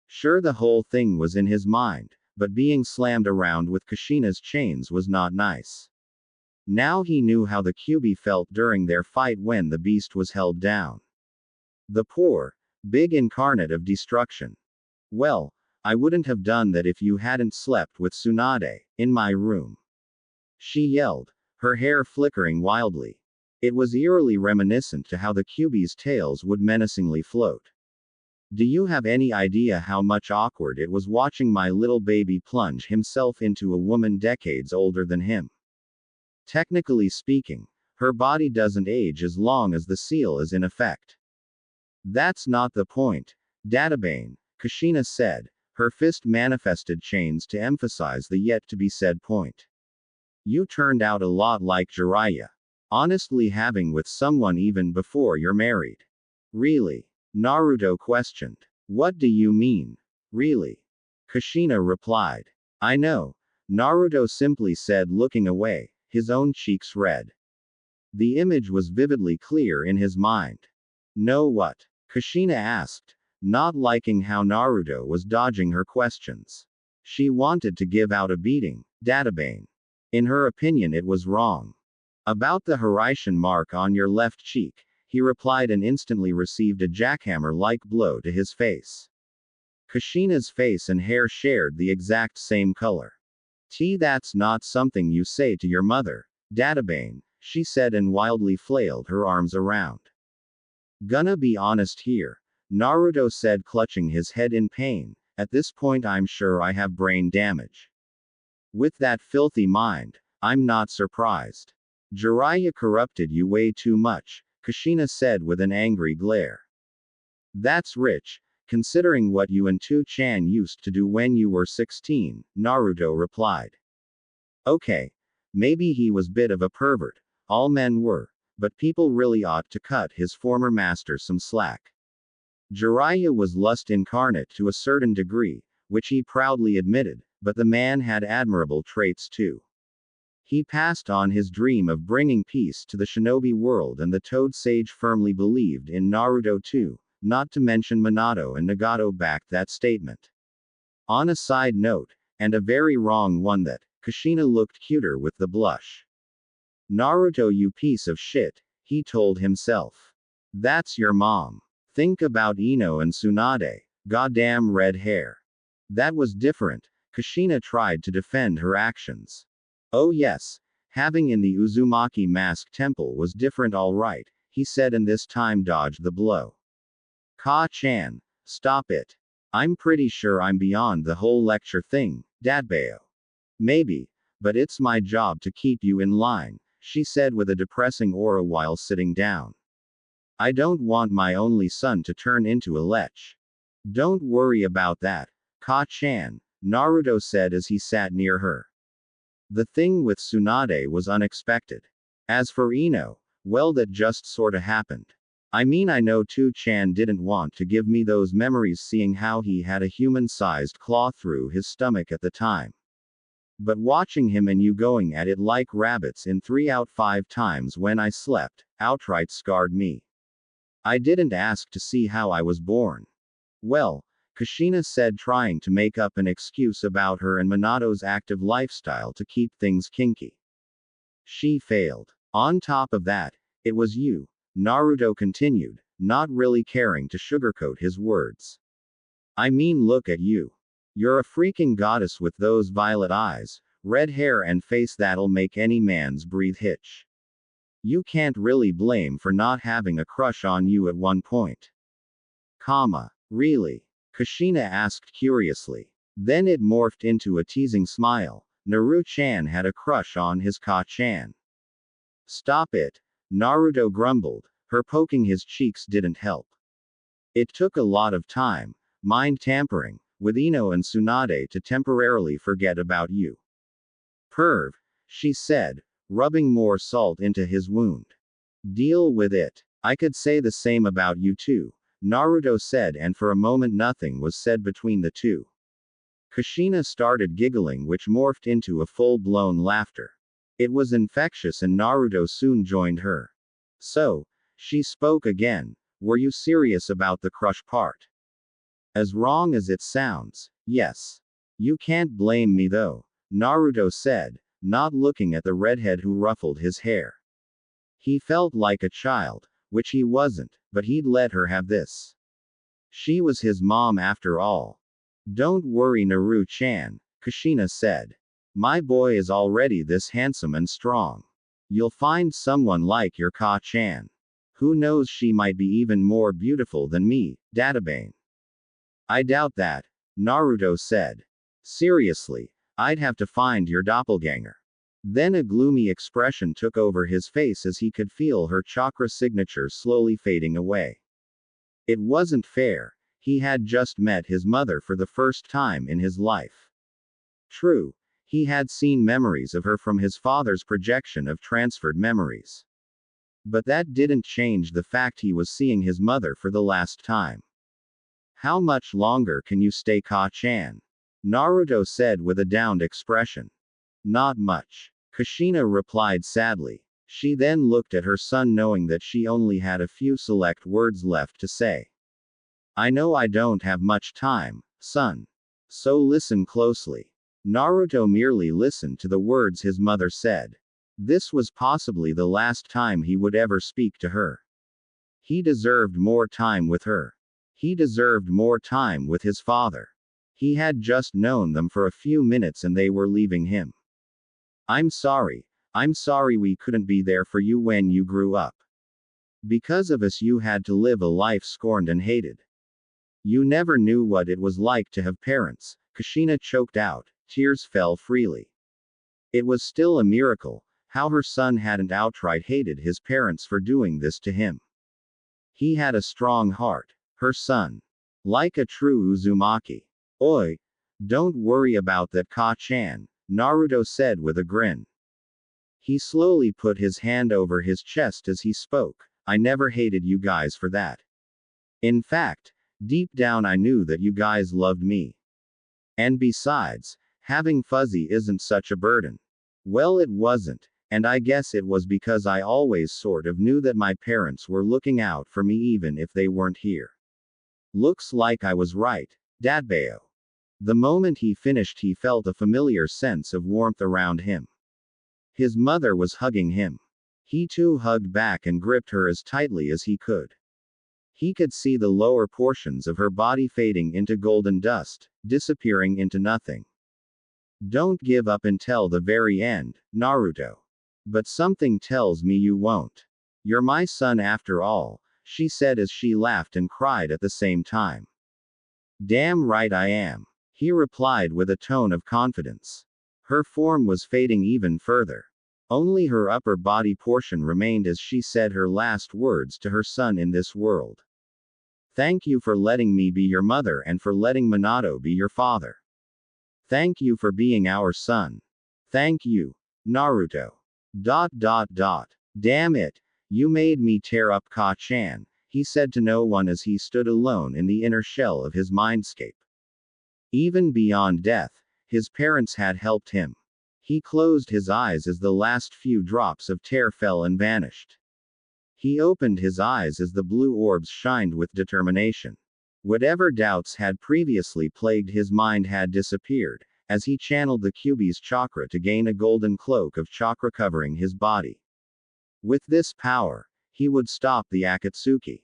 Sure, the whole thing was in his mind, but being slammed around with Kushina's chains was not nice. Now he knew how the Kyuubi felt during their fight when the beast was held down. The poor, big incarnate of destruction. Well, I wouldn't have done that if you hadn't slept with Tsunade, in my room. She yelled, her hair flickering wildly. It was eerily reminiscent to how the Kyuubi's tails would menacingly float. Do you have any idea how much awkward it was watching my little baby plunge himself into a woman decades older than him? Technically speaking, her body doesn't age as long as the seal is in effect. That's not the point, Databane, Kushina said, her fist manifested chains to emphasize the yet-to-be-said point. You turned out a lot like Jiraiya. Honestly, having with someone even before you're married. Really? Naruto questioned. What do you mean? Really? Kushina replied. I know, Naruto simply said, looking away, his own cheeks red. The image was vividly clear in his mind. Know what? Kushina asked, not liking how Naruto was dodging her questions. She wanted to give out a beating, Databane. In her opinion, it was wrong. About the Harem mark on your left cheek, he replied and instantly received a jackhammer-like blow to his face. Kushina's face and hair shared the exact same color. That's not something you say to your mother, Databane, she said and wildly flailed her arms around. Gonna be honest here, Naruto said, clutching his head in pain. At this point, I'm sure I have brain damage. With that filthy mind, I'm not surprised. Jiraiya corrupted you way too much, Kushina said with an angry glare. That's rich, considering what you and Tu-chan used to do when you were 16, Naruto replied. Okay. Maybe he was bit of a pervert, all men were, but people really ought to cut his former master some slack. Jiraiya was lust incarnate to a certain degree, which he proudly admitted, but the man had admirable traits too. He passed on his dream of bringing peace to the shinobi world, and the Toad Sage firmly believed in Naruto too, not to mention Minato and Nagato backed that statement. On a side note, and a very wrong one, that Kushina looked cuter with the blush. Naruto, you piece of shit, he told himself. That's your mom. Think about Ino and Tsunade. Goddamn red hair. That was different. Kushina tried to defend her actions. Oh yes, having in the Uzumaki Mask Temple was different, all right, he said, and this time dodged the blow. Ka-chan, stop it. I'm pretty sure I'm beyond the whole lecture thing, Dadbao. Maybe, but it's my job to keep you in line, she said with a depressing aura while sitting down. I don't want my only son to turn into a lech. Don't worry about that, Ka-chan, Naruto said as he sat near her. The thing with Tsunade was unexpected. As for Ino, well, that just sorta happened. I mean, I know Tu-chan didn't want to give me those memories, seeing how he had a human-sized claw through his stomach at the time. But watching him and you going at it like rabbits in 3 out 5 times when I slept, outright scarred me. I didn't ask to see how I was born. Well, Kushina said, trying to make up an excuse about her and Minato's active lifestyle to keep things kinky. She failed. On top of that, it was you, Naruto continued, not really caring to sugarcoat his words. I mean, look at you. You're a freaking goddess with those violet eyes, red hair and face that'll make any man's breath hitch. You can't really blame for not having a crush on you at one point. Really? Kushina asked curiously. Then it morphed into a teasing smile. Naru-chan had a crush on his Ka-chan. Stop it, Naruto grumbled. Her poking his cheeks didn't help. It took a lot of time, mind tampering, with Ino and Tsunade to temporarily forget about you. Perv, she said, rubbing more salt into his wound. Deal with it. I could say the same about you too, Naruto said, and for a moment nothing was said between the two. Kushina started giggling, which morphed into a full-blown laughter. It was infectious, and Naruto soon joined her. So, she spoke again, were you serious about the crush part? As wrong as it sounds, yes. You can't blame me though, Naruto said, not looking at the redhead who ruffled his hair. He felt like a child, which he wasn't, but he'd let her have this. She was his mom after all. Don't worry, Naru-chan, Kushina said. My boy is already this handsome and strong. You'll find someone like your Ka-chan. Who knows, she might be even more beautiful than me, Databane. I doubt that, Naruto said. Seriously, I'd have to find your doppelganger. Then a gloomy expression took over his face as he could feel her chakra signature slowly fading away. It wasn't fair, he had just met his mother for the first time in his life. True, he had seen memories of her from his father's projection of transferred memories. But that didn't change the fact he was seeing his mother for the last time. How much longer can you stay, Ka-chan? Naruto said with a downed expression. Not much, Kushina replied sadly. She then looked at her son, knowing that she only had a few select words left to say. I know I don't have much time, son. So listen closely. Naruto merely listened to the words his mother said. This was possibly the last time he would ever speak to her. He deserved more time with her. He deserved more time with his father. He had just known them for a few minutes and they were leaving him. I'm sorry, I'm sorry we couldn't be there for you when you grew up. Because of us, you had to live a life scorned and hated. You never knew what it was like to have parents. Kushina choked out, tears fell freely. It was still a miracle, how her son hadn't outright hated his parents for doing this to him. He had a strong heart. Her son. Like a true Uzumaki. Oi! Don't worry about that, Ka-chan, Naruto said with a grin. He slowly put his hand over his chest as he spoke. I never hated you guys for that. In fact, deep down I knew that you guys loved me. And besides, having Fuzzy isn't such a burden. Well, it wasn't, and I guess it was because I always sort of knew that my parents were looking out for me even if they weren't here. Looks like I was right, Dadbeo. The moment he finished, he felt a familiar sense of warmth around him. His mother was hugging him. He too hugged back and gripped her as tightly as he could. He could see the lower portions of her body fading into golden dust, disappearing into nothing. Don't give up until the very end, Naruto. But something tells me you won't. You're my son after all, she said as she laughed and cried at the same time. Damn right I am, he replied with a tone of confidence. Her form was fading even further. Only her upper body portion remained as she said her last words to her son in this world. Thank you for letting me be your mother and for letting Minato be your father. Thank you for being our son. Thank you, Naruto. ... Damn it, you made me tear up, Ka-chan, he said to no one as he stood alone in the inner shell of his mindscape. Even beyond death, his parents had helped him. He closed his eyes as the last few drops of tear fell and vanished. He opened his eyes as the blue orbs shined with determination. Whatever doubts had previously plagued his mind had disappeared, as he channeled the Kyuubi's chakra to gain a golden cloak of chakra covering his body. With this power, he would stop the Akatsuki.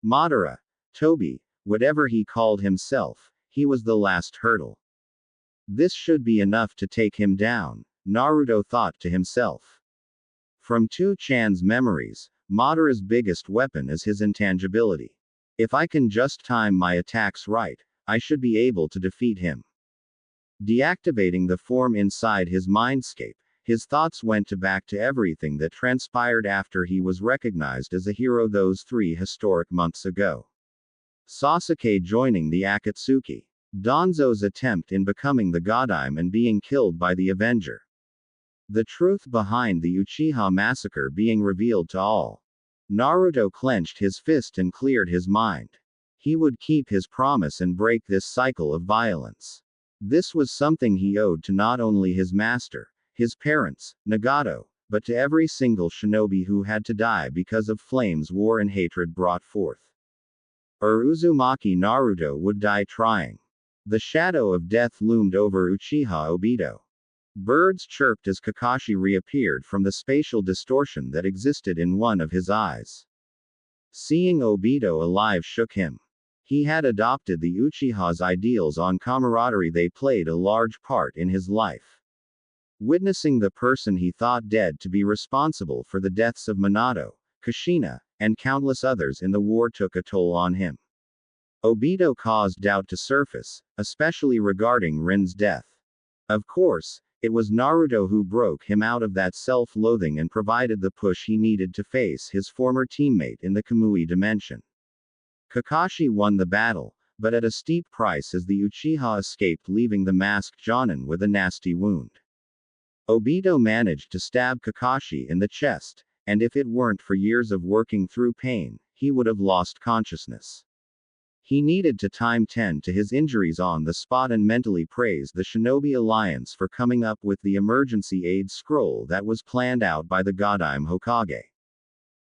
Madara, Tobi, whatever he called himself, he was the last hurdle. This should be enough to take him down, Naruto thought to himself. From 2-chan's memories, Madara's biggest weapon is his intangibility. If I can just time my attacks right, I should be able to defeat him. Deactivating the form inside his mindscape, his thoughts went back to everything that transpired after he was recognized as a hero those 3 historic months ago. Sasuke joining the Akatsuki. Danzo's attempt in becoming the Godime and being killed by the Avenger. The truth behind the Uchiha massacre being revealed to all. Naruto clenched his fist and cleared his mind. He would keep his promise and break this cycle of violence. This was something he owed to not only his master, his parents, Nagato, but to every single shinobi who had to die because of flames war and hatred brought forth. Uzumaki Naruto would die trying. The shadow of death loomed over Uchiha Obito. Birds chirped as Kakashi reappeared from the spatial distortion that existed in one of his eyes. Seeing Obito alive shook him. He had adopted the Uchiha's ideals on camaraderie. They played a large part in his life. Witnessing the person he thought dead to be responsible for the deaths of Minato, Kushina, and countless others in the war took a toll on him. Obito caused doubt to surface, especially regarding Rin's death. Of course, it was Naruto who broke him out of that self-loathing and provided the push he needed to face his former teammate in the Kamui dimension. Kakashi won the battle, but at a steep price as the Uchiha escaped, leaving the masked Jonin with a nasty wound. Obito managed to stab Kakashi in the chest, and if it weren't for years of working through pain, he would have lost consciousness. He needed to time 10 to his injuries on the spot and mentally praised the Shinobi Alliance for coming up with the emergency aid scroll that was planned out by the Godime Hokage.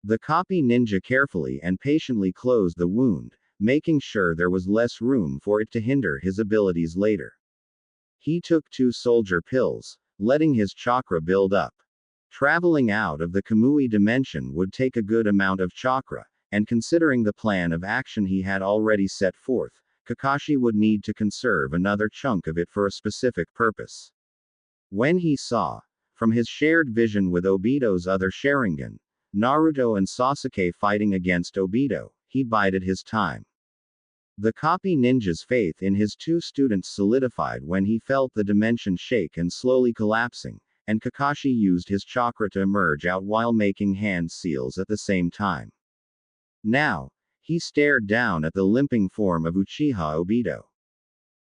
The copy ninja carefully and patiently closed the wound, making sure there was less room for it to hinder his abilities later. He took 2 soldier pills, letting his chakra build up. Traveling out of the Kamui dimension would take a good amount of chakra, and considering the plan of action he had already set forth, Kakashi would need to conserve another chunk of it for a specific purpose. When he saw, From his shared vision with Obito's other Sharingan, Naruto and Sasuke fighting against Obito, he bided his time. The copy ninja's faith in his two students solidified when he felt the dimension shake and slowly collapsing, and Kakashi used his chakra to emerge out while making hand seals at the same time. Now, he stared down at the limping form of Uchiha Obito.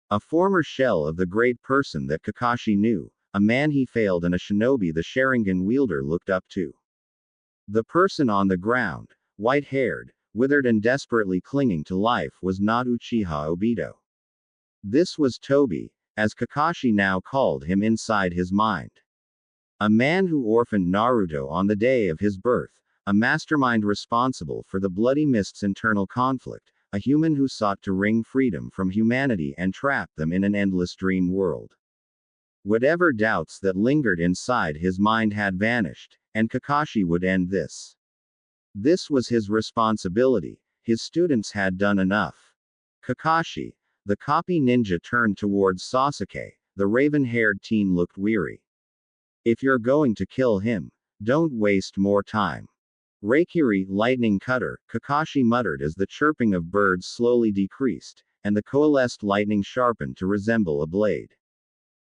A former shell of the great person that Kakashi knew, a man he failed and a shinobi the Sharingan wielder looked up to. The person on the ground, white-haired, withered and desperately clinging to life was not Uchiha Obito. This was Tobi, as Kakashi now called him inside his mind. A man who orphaned Naruto on the day of his birth, a mastermind responsible for the Bloody Mist's internal conflict, a human who sought to wring freedom from humanity and trap them in an endless dream world. Whatever doubts that lingered inside his mind had vanished, and Kakashi would end this. This was his responsibility, his students had done enough. Kakashi, the copy ninja turned towards Sasuke, the raven-haired teen looked weary. If you're going to kill him, don't waste more time. Reikiri, lightning cutter, Kakashi muttered as the chirping of birds slowly decreased, and the coalesced lightning sharpened to resemble a blade.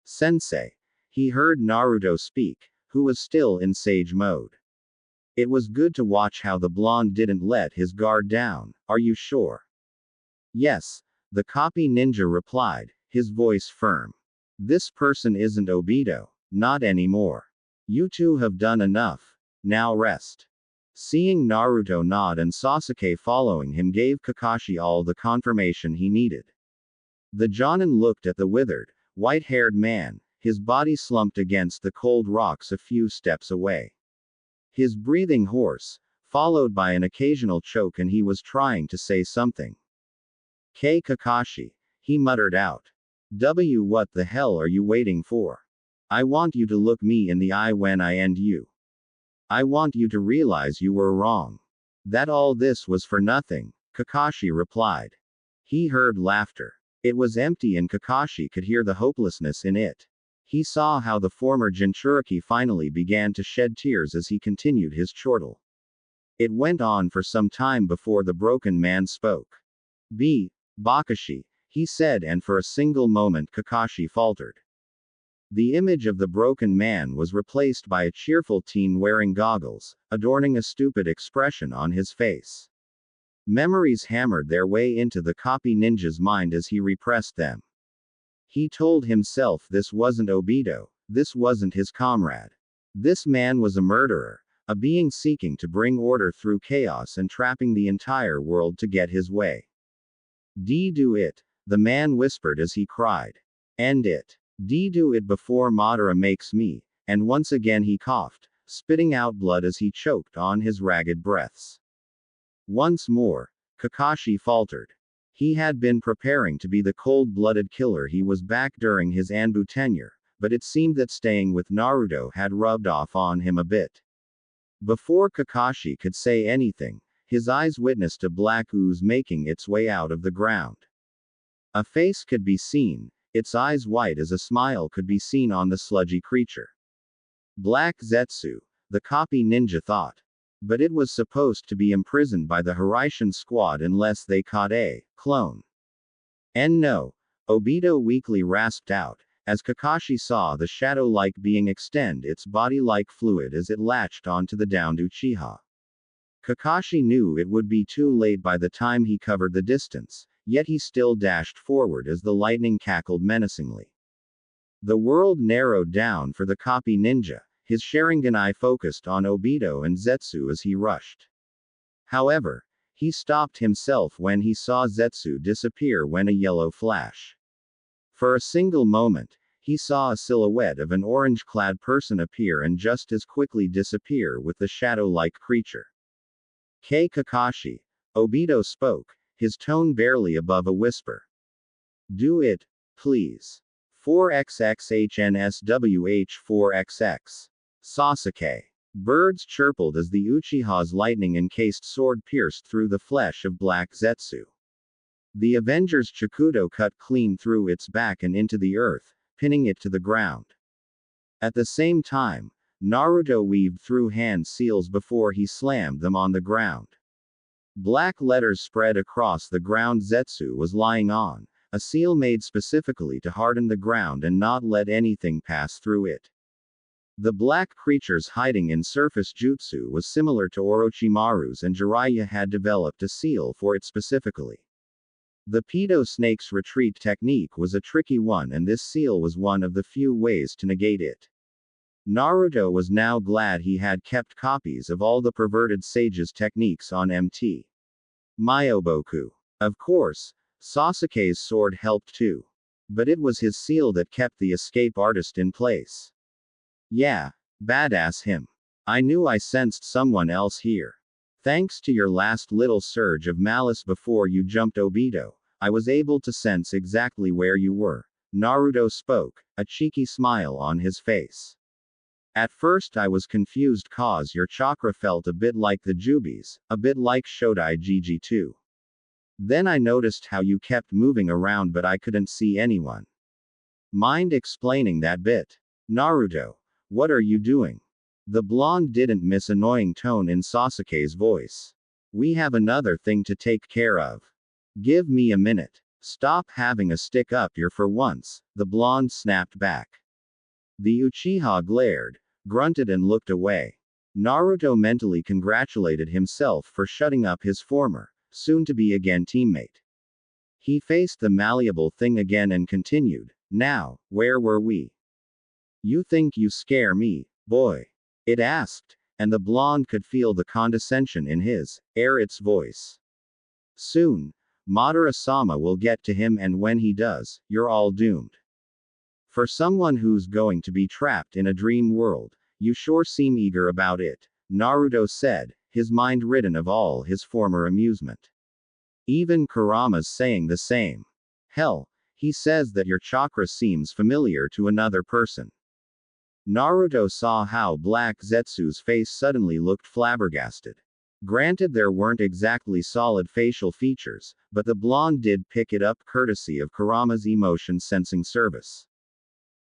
Sensei. He heard Naruto speak, who was still in sage mode. It was good to watch how the blonde didn't let his guard down, are you sure? Yes, the copy ninja replied, his voice firm. This person isn't Obito, not anymore. You two have done enough, now rest. Seeing Naruto nod and Sasuke following him gave Kakashi all the confirmation he needed. The Jonin looked at the withered, white-haired man, his body slumped against the cold rocks a few steps away. His breathing hoarse, followed by an occasional choke, and he was trying to say something. Kakashi, he muttered out. What the hell are you waiting for? I want you to look me in the eye when I end you. I want you to realize you were wrong. That all this was for nothing, Kakashi replied. He heard laughter. It was empty and Kakashi could hear the hopelessness in it. He saw how the former Jinchuriki finally began to shed tears as he continued his chortle. It went on for some time before the broken man spoke. Bakashi, he said, and for a single moment Kakashi faltered. The image of the broken man was replaced by a cheerful teen wearing goggles, adorning a stupid expression on his face. Memories hammered their way into the copy ninja's mind as he repressed them. He told himself this wasn't Obito, this wasn't his comrade. This man was a murderer, a being seeking to bring order through chaos and trapping the entire world to get his way. Do it, the man whispered as he cried. End it. Do it before Madara makes me, and once again he coughed, spitting out blood as he choked on his ragged breaths. Once more, Kakashi faltered. He had been preparing to be the cold-blooded killer he was back during his Anbu tenure, but it seemed that staying with Naruto had rubbed off on him a bit. Before Kakashi could say anything, his eyes witnessed a black ooze making its way out of the ground. A face could be seen, its eyes white as a smile could be seen on the sludgy creature. Black Zetsu, the copy ninja thought. But it was supposed to be imprisoned by the Hiraishin squad unless they caught a clone. And no, Obito weakly rasped out, as Kakashi saw the shadow-like being extend its body-like fluid as it latched onto the downed Uchiha. Kakashi knew it would be too late by the time he covered the distance, yet he still dashed forward as the lightning cackled menacingly. The world narrowed down for the copy ninja, his Sharingan eye focused on Obito and Zetsu as he rushed. However, he stopped himself when he saw Zetsu disappear when a yellow flash. For a single moment, he saw a silhouette of an orange-clad person appear and just as quickly disappear with the shadow-like creature. Kakashi, Obito spoke, his tone barely above a whisper. Do it, please. 4xxHNSWH4XX. Sasuke. Birds chirpled as the Uchiha's lightning-encased sword pierced through the flesh of Black Zetsu. The Avenger's Chikudo cut clean through its back and into the earth, pinning it to the ground. At the same time, Naruto weaved through hand seals before he slammed them on the ground. Black letters spread across the ground Zetsu was lying on, a seal made specifically to harden the ground and not let anything pass through it. The black creature's hiding in surface jutsu was similar to Orochimaru's, and Jiraiya had developed a seal for it specifically. The pedo snake's retreat technique was a tricky one, and this seal was one of the few ways to negate it. Naruto was now glad he had kept copies of all the perverted sage's techniques on MT. Myoboku. Of course, Sasuke's sword helped too. But it was his seal that kept the escape artist in place. Yeah, badass him. I knew I sensed someone else here. Thanks to your last little surge of malice before you jumped Obito, I was able to sense exactly where you were. Naruto spoke, a cheeky smile on his face. At first I was confused cause your chakra felt a bit like the Jubi's, a bit like Shodai Gigi too. Then I noticed how you kept moving around but I couldn't see anyone. Mind explaining that bit? Naruto, what are you doing? The blonde didn't miss annoying tone in Sasuke's voice. We have another thing to take care of. Give me a minute. Stop having a stick up your for once, the blonde snapped back. The Uchiha glared, grunted and looked away. Naruto mentally congratulated himself for shutting up his former, soon-to-be-again teammate. He faced the malleable thing again and continued, now, where were we? You think you scare me, boy? It asked, and the blonde could feel the condescension in his, its voice. Soon, Madara-sama will get to him, and when he does, you're all doomed. For someone who's going to be trapped in a dream world, you sure seem eager about it, Naruto said, his mind ridden of all his former amusement. Even Kurama's saying the same. Hell, he says that your chakra seems familiar to another person. Naruto saw how Black Zetsu's face suddenly looked flabbergasted. Granted, there weren't exactly solid facial features, but the blonde did pick it up courtesy of Kurama's emotion sensing service.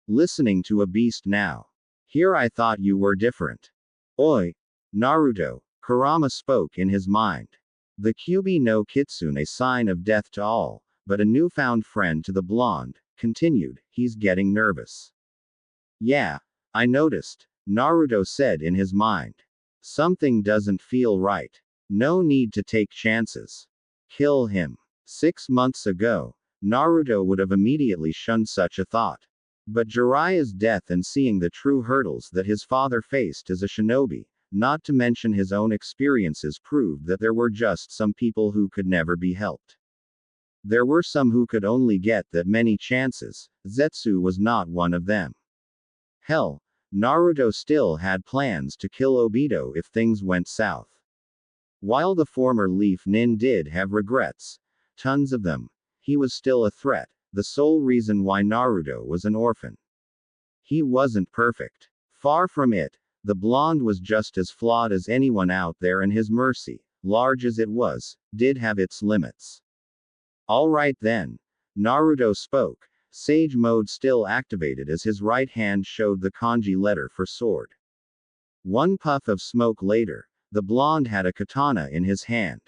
Listening to a beast now. Here I thought you were different. Oi, Naruto, Kurama spoke in his mind. The Kyuubi no Kitsune, a sign of death to all, but a newfound friend to the blonde, continued, he's getting nervous. Yeah, I noticed, Naruto said in his mind. Something doesn't feel right. No need to take chances. Kill him. 6 months ago, Naruto would have immediately shunned such a thought. But Jiraiya's death and seeing the true hurdles that his father faced as a shinobi, not to mention his own experiences, proved that there were just some people who could never be helped. There were some who could only get that many chances. Zetsu was not one of them. Hell, Naruto still had plans to kill Obito if things went south. While the former Leaf Nin did have regrets, tons of them, he was still a threat, the sole reason why Naruto was an orphan. He wasn't perfect. Far from it, the blonde was just as flawed as anyone out there, and his mercy, large as it was, did have its limits. Alright then, Naruto spoke, Sage mode still activated as his right hand showed the kanji letter for sword. One puff of smoke later, the blonde had a katana in his hand.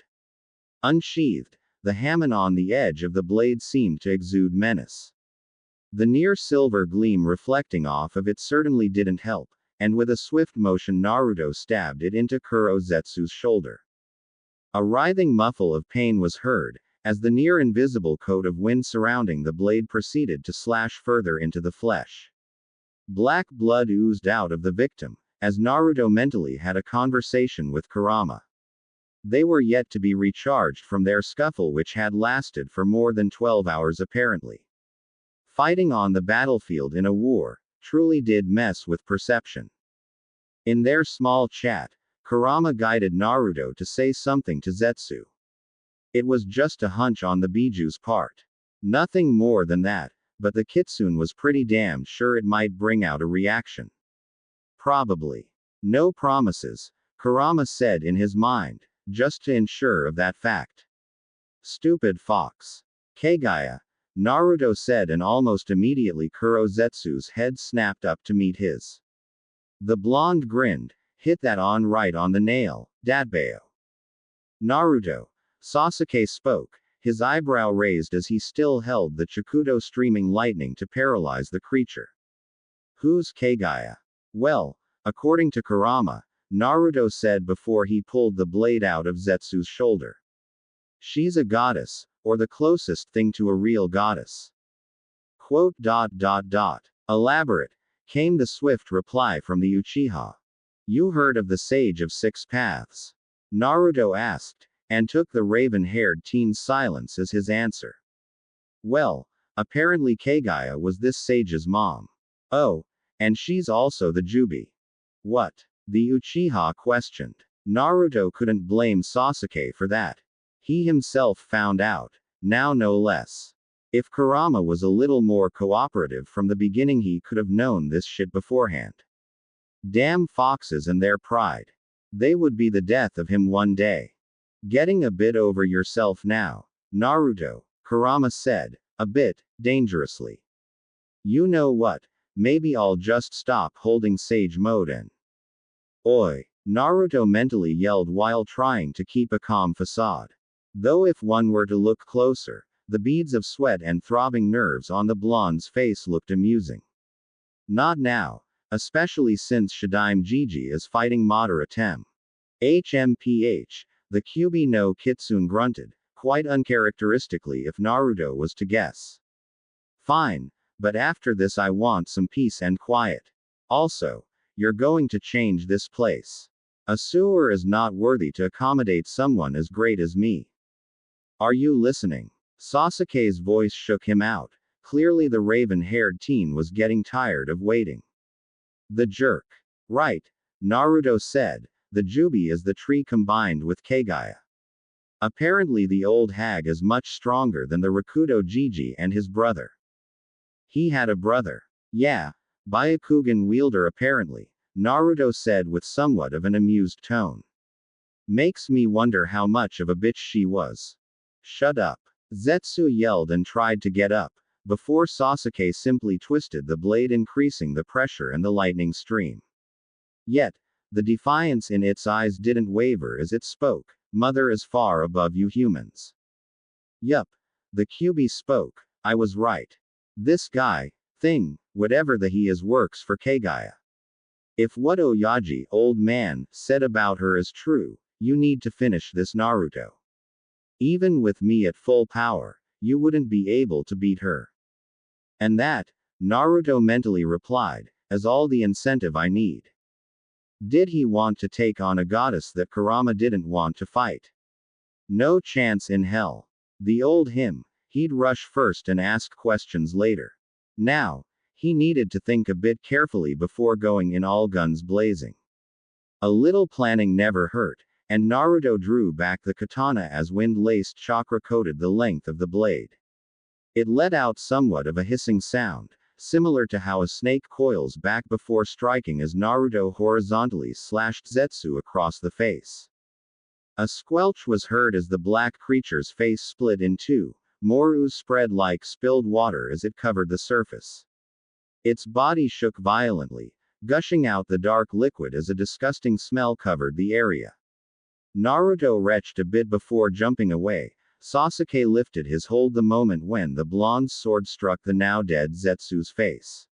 Unsheathed, the hamon on the edge of the blade seemed to exude menace. The near silver gleam reflecting off of it certainly didn't help, and with a swift motion Naruto stabbed it into Kuro Zetsu's shoulder. A writhing muffle of pain was heard, as the near-invisible coat of wind surrounding the blade proceeded to slash further into the flesh. Black blood oozed out of the victim, as Naruto mentally had a conversation with Kurama. They were yet to be recharged from their scuffle, which had lasted for more than 12 hours apparently. Fighting on the battlefield in a war truly did mess with perception. In their small chat, Kurama guided Naruto to say something to Zetsu. It was just a hunch on the Biju's part. Nothing more than that, but the Kitsune was pretty damn sure it might bring out a reaction. Probably. No promises, Kurama said in his mind, just to ensure of that fact. Stupid fox. Kagaya. Naruto said, and almost immediately Kurozetsu's head snapped up to meet his. The blonde grinned. Hit that on right on the nail, Datbayo. Naruto. Sasuke spoke, his eyebrow raised as he still held the Chikudo streaming lightning to paralyze the creature. Who's Kagaya? Well, according to Kurama, Naruto said before he pulled the blade out of Zetsu's shoulder. She's a goddess, or the closest thing to a real goddess. Quote. Elaborate, came the swift reply from the Uchiha. You heard of the Sage of Six Paths? Naruto asked, and took the raven-haired teen's silence as his answer. Well, apparently Kagaya was this sage's mom. Oh, and she's also the Jubi. What? The Uchiha questioned. Naruto couldn't blame Sasuke for that. He himself found out, now no less. If Kurama was a little more cooperative from the beginning, he could have known this shit beforehand. Damn foxes and their pride. They would be the death of him one day. Getting a bit over yourself now, Naruto, Kurama said, a bit, dangerously. You know what? Maybe I'll just stop holding sage mode and. Oi! Naruto mentally yelled while trying to keep a calm facade. Though if one were to look closer, the beads of sweat and throbbing nerves on the blonde's face looked amusing. Not now, especially since Shadaime Gigi is fighting Madara Tem. HMPH, the Kyuubi no Kitsune grunted, quite uncharacteristically if Naruto was to guess. Fine, but after this I want some peace and quiet. Also, you're going to change this place. A sewer is not worthy to accommodate someone as great as me. Are you listening? Sasuke's voice shook him out. Clearly the raven-haired teen was getting tired of waiting. The jerk. Right, Naruto said, the Jubi is the tree combined with Kagaya. Apparently the old hag is much stronger than the Rakudo Gigi and his brother. He had a brother. Yeah, Byakugan wielder apparently, Naruto said with somewhat of an amused tone. Makes me wonder how much of a bitch she was. Shut up. Zetsu yelled and tried to get up, before Sasuke simply twisted the blade, increasing the pressure and the lightning stream. Yet, the defiance in its eyes didn't waver as it spoke, Mother is far above you humans. Yup. The Kyuubi spoke, I was right. This guy, thing, whatever the he is works for Kagaya. If what Oyaji, old man, said about her is true, you need to finish this Naruto. Even with me at full power, you wouldn't be able to beat her. And that, Naruto mentally replied, is all the incentive I need. Did he want to take on a goddess that Kurama didn't want to fight? No chance in hell. The old him, he'd rush first and ask questions later. Now, he needed to think a bit carefully before going in all guns blazing. A little planning never hurt, and Naruto drew back the katana as wind-laced chakra coated the length of the blade. It let out somewhat of a hissing sound, similar to how a snake coils back before striking as Naruto horizontally slashed Zetsu across the face. A squelch was heard as the black creature's face split in two, more ooze spread like spilled water as it covered the surface. Its body shook violently, gushing out the dark liquid as a disgusting smell covered the area. Naruto retched a bit before jumping away. Sasuke lifted his hold the moment when the blonde's sword struck the now dead Zetsu's face.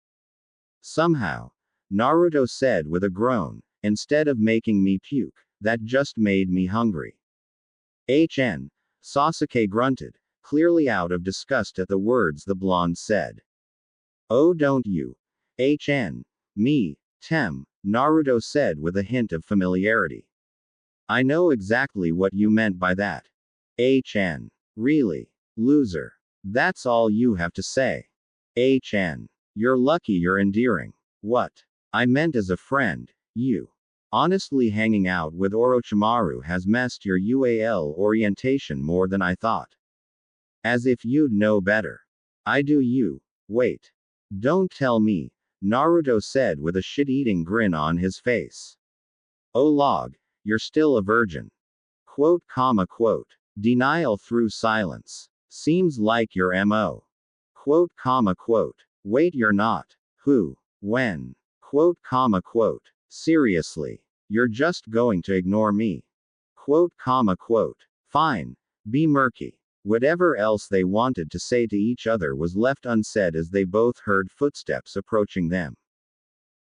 Somehow, Naruto said with a groan, instead of making me puke, that just made me hungry. Sasuke grunted, clearly out of disgust at the words the blonde said. Oh, don't you? Me, Tem, Naruto said with a hint of familiarity. I know exactly what you meant by that. Really? Loser. That's all you have to say. You're lucky you're endearing. What? I meant as a friend, you. Honestly, hanging out with Orochimaru has messed your UAL orientation more than I thought. As if you'd know better. I do you. Wait. Don't tell me, Naruto said with a shit-eating grin on his face. Oh log, you're still a virgin. Quote. Denial through silence. Seems like your MO. Quote, comma, quote. Wait, you're not. Who? When? Quote, comma, quote. Seriously. You're just going to ignore me. Quote, comma, quote. Fine. Be murky. Whatever else they wanted to say to each other was left unsaid as they both heard footsteps approaching them.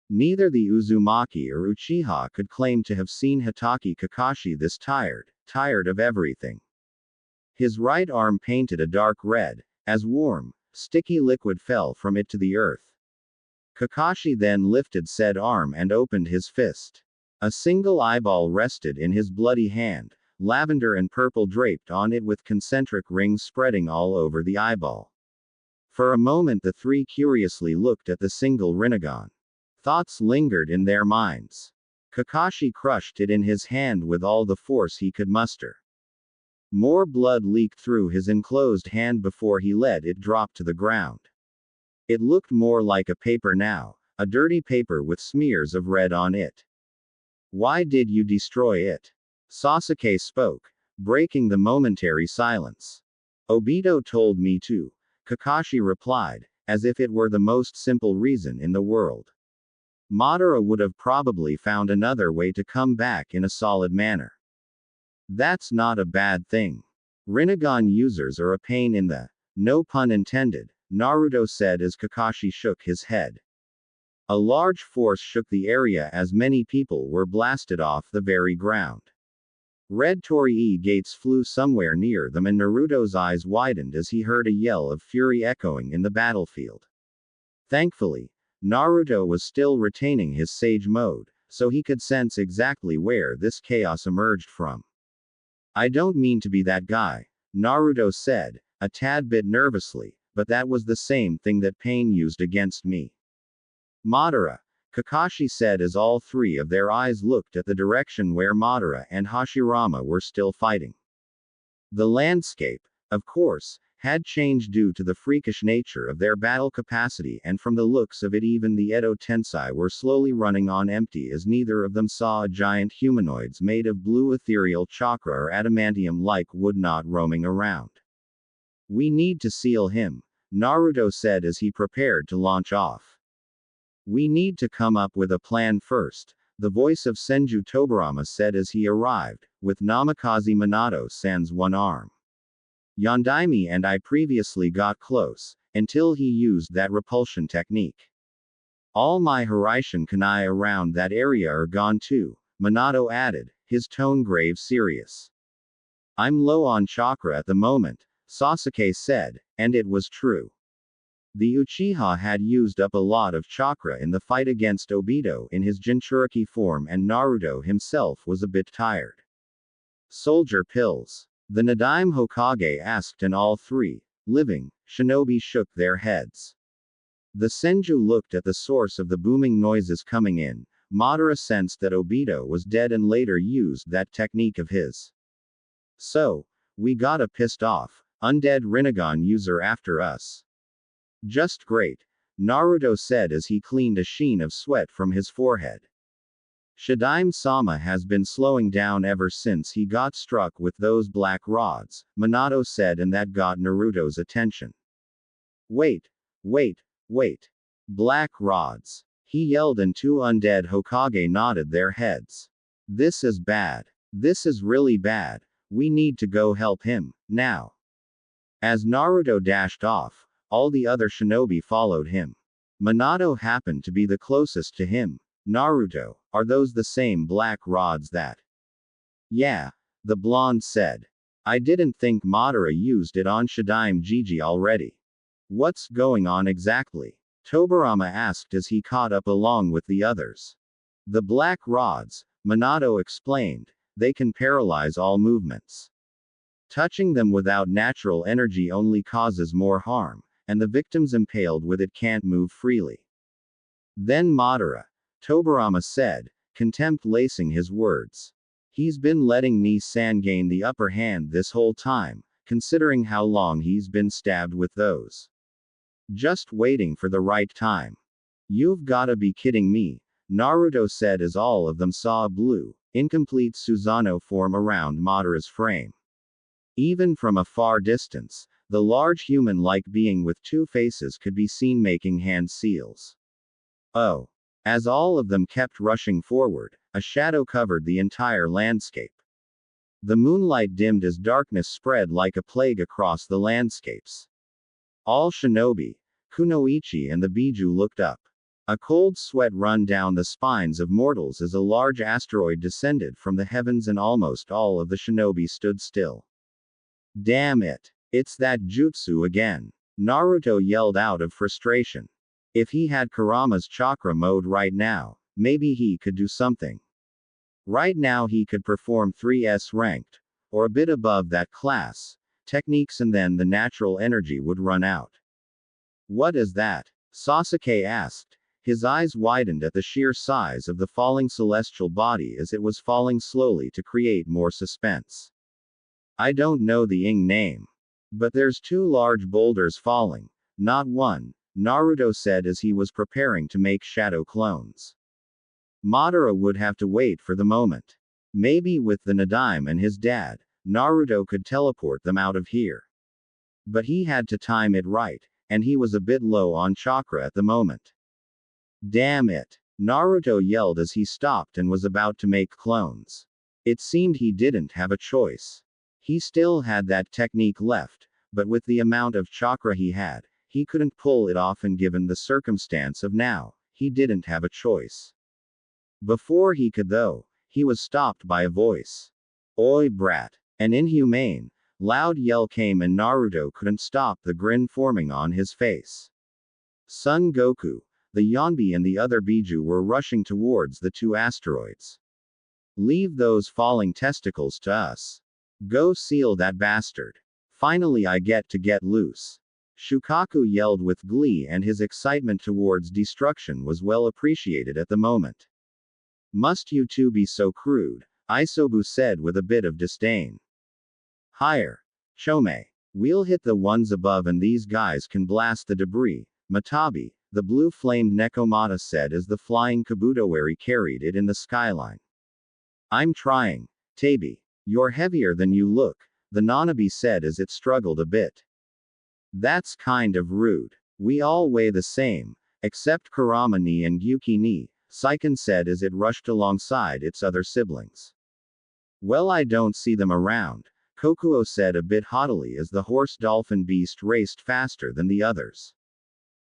Neither the Uzumaki or Uchiha could claim to have seen Hitaki Kakashi this tired of everything. His right arm painted a dark red, as warm, sticky liquid fell from it to the earth. Kakashi then lifted said arm and opened his fist. A single eyeball rested in his bloody hand, lavender and purple draped on it with concentric rings spreading all over the eyeball. For a moment the three curiously looked at the single Rinnegan. Thoughts lingered in their minds. Kakashi crushed it in his hand with all the force he could muster. More blood leaked through his enclosed hand before he let it drop to the ground. It looked more like a paper now, a dirty paper with smears of red on it. Why did you destroy it? Sasuke spoke, breaking the momentary silence. Obito told me to, Kakashi replied, as if it were the most simple reason in the world. Madara would have probably found another way to come back in a solid manner. That's not a bad thing. Rinnegan users are a pain in the, no pun intended, Naruto said as Kakashi shook his head. A large force shook the area as many people were blasted off the very ground. Red Torii gates flew somewhere near them and Naruto's eyes widened as he heard a yell of fury echoing in the battlefield. Thankfully, Naruto was still retaining his sage mode, so he could sense exactly where this chaos emerged from. I don't mean to be that guy, Naruto said, a tad bit nervously, but that was the same thing that Pain used against me. Madara, Kakashi said as all three of their eyes looked at the direction where Madara and Hashirama were still fighting. The landscape, of course, had changed due to the freakish nature of their battle capacity, and from the looks of it even the Edo Tensei were slowly running on empty as neither of them saw giant humanoids made of blue ethereal chakra or adamantium-like wood not roaming around. We need to seal him, Naruto said as he prepared to launch off. We need to come up with a plan first, the voice of Senju Tobirama said as he arrived, with Namikaze Minato-san's one arm. Yondaime and I previously got close, until he used that repulsion technique. All my Hiraishin kunai around that area are gone too, Minato added, his tone grave serious. I'm low on chakra at the moment, Sasuke said, and it was true. The Uchiha had used up a lot of chakra in the fight against Obito in his Jinchuriki form and Naruto himself was a bit tired. Soldier pills. The Nadaime Hokage asked and all three, living, shinobi shook their heads. The Senju looked at the source of the booming noises coming in. Madara sensed that Obito was dead and later used that technique of his. So, we got a pissed off, undead Rinnegan user after us. Just great, Naruto said as he cleaned a sheen of sweat from his forehead. Shadaime-sama has been slowing down ever since he got struck with those black rods, Minato said, and that got Naruto's attention. Wait. Black rods. He yelled and two undead Hokage nodded their heads. This is bad. This is really bad. We need to go help him, now. As Naruto dashed off, all the other shinobi followed him. Minato happened to be the closest to him. Naruto, are those the same black rods that? Yeah, the blonde said. I didn't think Madara used it on Shadaime Gigi already. What's going on exactly? Tobirama asked as he caught up along with the others. The black rods, Minato explained, they can paralyze all movements. Touching them without natural energy only causes more harm, and the victims impaled with it can't move freely. Then Madara, Tobirama said, contempt lacing his words. He's been letting Ni-san gain the upper hand this whole time, considering how long he's been stabbed with those. Just waiting for the right time. You've gotta be kidding me, Naruto said as all of them saw a blue, incomplete Susanoo form around Madara's frame. Even from a far distance, The large human-like being with two faces could be seen making hand seals. Oh. As all of them kept rushing forward, a shadow covered the entire landscape. The moonlight dimmed as darkness spread like a plague across the landscapes. All shinobi, kunoichi and the Biju looked up. A cold sweat ran down the spines of mortals as a large asteroid descended from the heavens and almost all of the shinobi stood still. Damn it! It's that jutsu again! Naruto yelled out of frustration. If he had Kurama's chakra mode right now, maybe he could do something. Right now he could perform 3S ranked, or a bit above that class, techniques and then the natural energy would run out. What is that? Sasuke asked. His eyes widened at the sheer size of the falling celestial body as it was falling slowly to create more suspense. I don't know the Ing name. But there's two large boulders falling, not one, Naruto said as he was preparing to make shadow clones. Madara would have to wait for the moment. Maybe with the Nadaime and his dad, Naruto could teleport them out of here. But he had to time it right, and he was a bit low on chakra at the moment. Damn it! Naruto yelled as he stopped and was about to make clones. It seemed he didn't have a choice. He still had that technique left, but with the amount of chakra he had, he couldn't pull it off, and given the circumstance of now, he didn't have a choice. Before he could though, he was stopped by a voice. Oi brat! An inhumane, loud yell came and Naruto couldn't stop the grin forming on his face. Son Goku, the Yonbi and the other Biju were rushing towards the two asteroids. Leave those falling testicles to us. Go seal that bastard. Finally I get to get loose. Shukaku yelled with glee, and his excitement towards destruction was well appreciated at the moment. Must you two be so crude? Isobu said with a bit of disdain. Higher. Chome. We'll hit the ones above and these guys can blast the debris, Matabi, the blue-flamed Nekomata said as the flying Kabutowari carried it in the skyline. I'm trying. Tabi. You're heavier than you look, the Nanabi said as it struggled a bit. That's kind of rude. We all weigh the same, except Kurama-ni and Gyuki-ni, Saiken said as it rushed alongside its other siblings. Well, I don't see them around, Kokuo said a bit haughtily as the horse-dolphin beast raced faster than the others.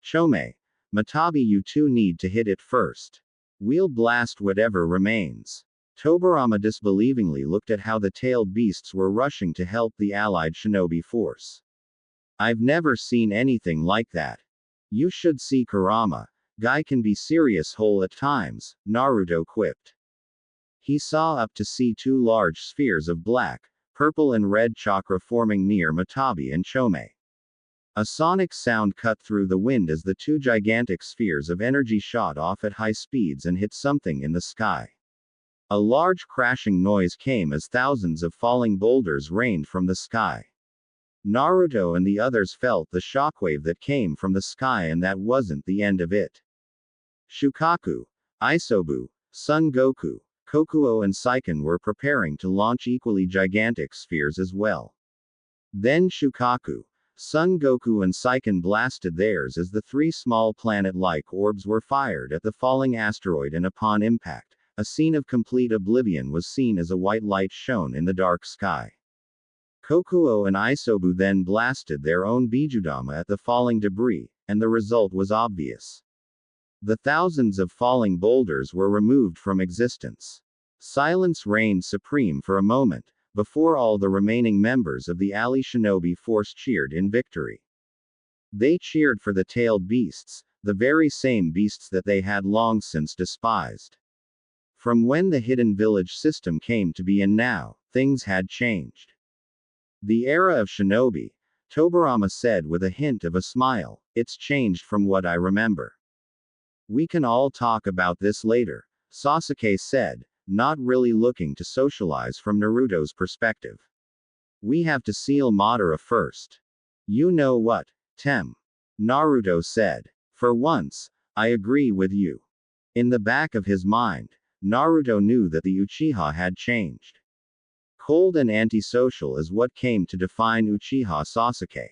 Chome. Matabi, you two need to hit it first. We'll blast whatever remains. Tobirama disbelievingly looked at how the tailed beasts were rushing to help the allied shinobi force. I've never seen anything like that. You should see Kurama. Guy can be serious whole at times, Naruto quipped. He saw up to see two large spheres of black, purple and red chakra forming near Matabi and Chome. A sonic sound cut through the wind as the two gigantic spheres of energy shot off at high speeds and hit something in the sky. A large crashing noise came as thousands of falling boulders rained from the sky. Naruto and the others felt the shockwave that came from the sky, and that wasn't the end of it. Shukaku, Isobu, Son Goku, Kokuo and Saiken were preparing to launch equally gigantic spheres as well. Then Shukaku, Son Goku and Saiken blasted theirs as the three small planet-like orbs were fired at the falling asteroid, and upon impact, a scene of complete oblivion was seen as a white light shone in the dark sky. Kokuo and Isobu then blasted their own Bijudama at the falling debris, and the result was obvious. The thousands of falling boulders were removed from existence. Silence reigned supreme for a moment, before all the remaining members of the Ali Shinobi force cheered in victory. They cheered for the tailed beasts, the very same beasts that they had long since despised. From when the hidden village system came to be and now, things had changed. The era of shinobi, Tobirama said with a hint of a smile, it's changed from what I remember. We can all talk about this later, Sasuke said, not really looking to socialize from Naruto's perspective. We have to seal Madara first. You know what, Tem? Naruto said. For once, I agree with you. In the back of his mind, Naruto knew that the Uchiha had changed. Cold and antisocial is what came to define Uchiha Sasuke.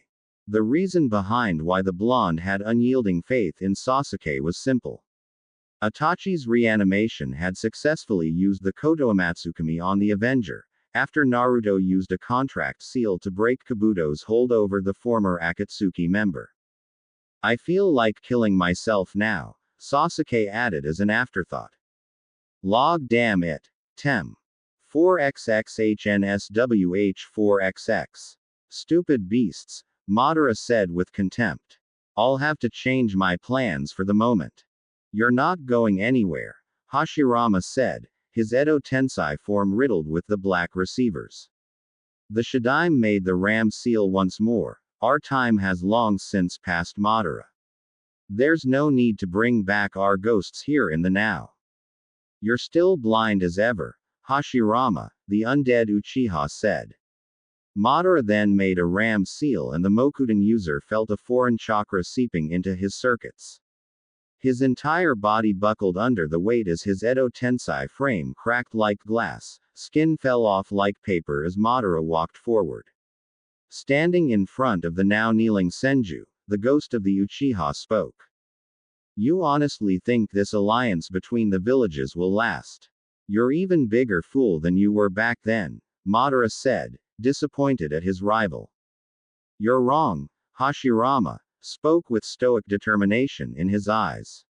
The reason behind why the blonde had unyielding faith in Sasuke was simple. Itachi's reanimation had successfully used the Kotoamatsukami on the Avenger, after Naruto used a contract seal to break Kabuto's hold over the former Akatsuki member. I feel like killing myself now, Sasuke added as an afterthought. Log damn it. Tem. 4xxhnswh4xx. Stupid beasts, Madara said with contempt. I'll have to change my plans for the moment. You're not going anywhere, Hashirama said, his Edo Tensei form riddled with the black receivers. The Shadaime made the ram seal once more. Our time has long since passed, Madara. There's no need to bring back our ghosts here in the now. You're still blind as ever, Hashirama, the undead Uchiha said. Madara then made a ram seal and the Mokuden user felt a foreign chakra seeping into his circuits. His entire body buckled under the weight as his Edo Tensei frame cracked like glass, skin fell off like paper as Madara walked forward. Standing in front of the now kneeling Senju, the ghost of the Uchiha spoke. You honestly think this alliance between the villages will last? You're even bigger fool than you were back then, Madara said, disappointed at his rival. You're wrong, Hashirama spoke with stoic determination in his eyes.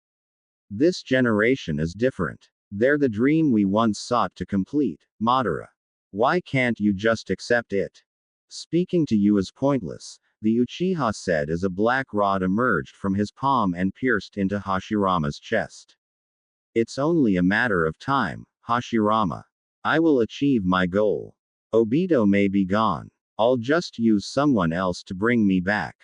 This generation is different. They're the dream we once sought to complete, Madara. Why can't you just accept it? Speaking to you is pointless, the Uchiha said as a black rod emerged from his palm and pierced into Hashirama's chest. It's only a matter of time, Hashirama. I will achieve my goal. Obito may be gone. I'll just use someone else to bring me back.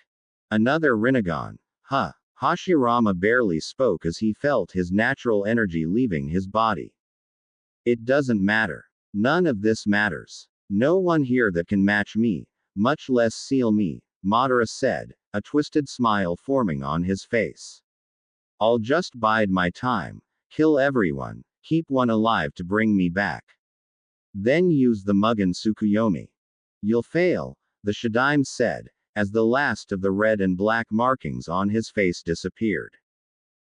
Another Rinnegan. Huh. Hashirama barely spoke as he felt his natural energy leaving his body. It doesn't matter. None of this matters. No one here that can match me, much less seal me, Madara said, a twisted smile forming on his face. I'll just bide my time, kill everyone, keep one alive to bring me back. Then use the Mugen Tsukuyomi. You'll fail, the Shadaime said, as the last of the red and black markings on his face disappeared.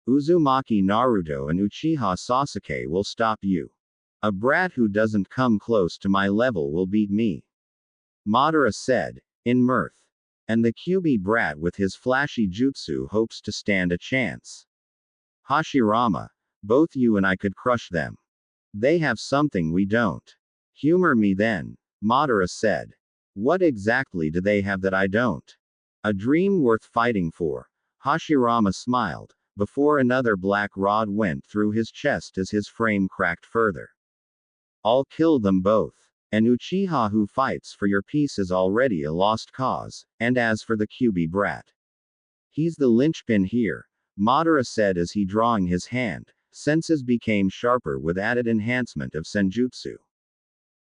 Uzumaki Naruto and Uchiha Sasuke will stop you. A brat who doesn't come close to my level will beat me. Madara said, in mirth. And the Kyuubi brat with his flashy jutsu hopes to stand a chance. Hashirama, both you and I could crush them. They have something we don't. Humor me then, Madara said. What exactly do they have that I don't? A dream worth fighting for. Hashirama smiled, before another black rod went through his chest as his frame cracked further. I'll kill them both. An Uchiha who fights for your peace is already a lost cause, and as for the Kyuubi brat. He's the linchpin here, Madara said as he drawing his hand, senses became sharper with added enhancement of senjutsu.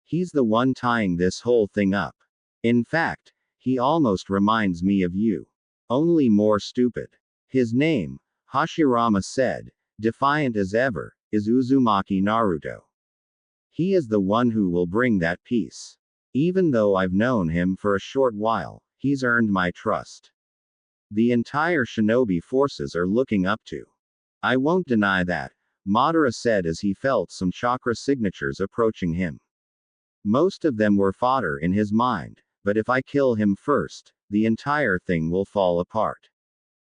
He's the one tying this whole thing up. In fact, he almost reminds me of you. Only more stupid. His name, Hashirama said, defiant as ever, is Uzumaki Naruto. He is the one who will bring that peace. Even though I've known him for a short while, he's earned my trust. The entire shinobi forces are looking up to. I won't deny that, Madara said as he felt some chakra signatures approaching him. Most of them were fodder in his mind, but if I kill him first, the entire thing will fall apart.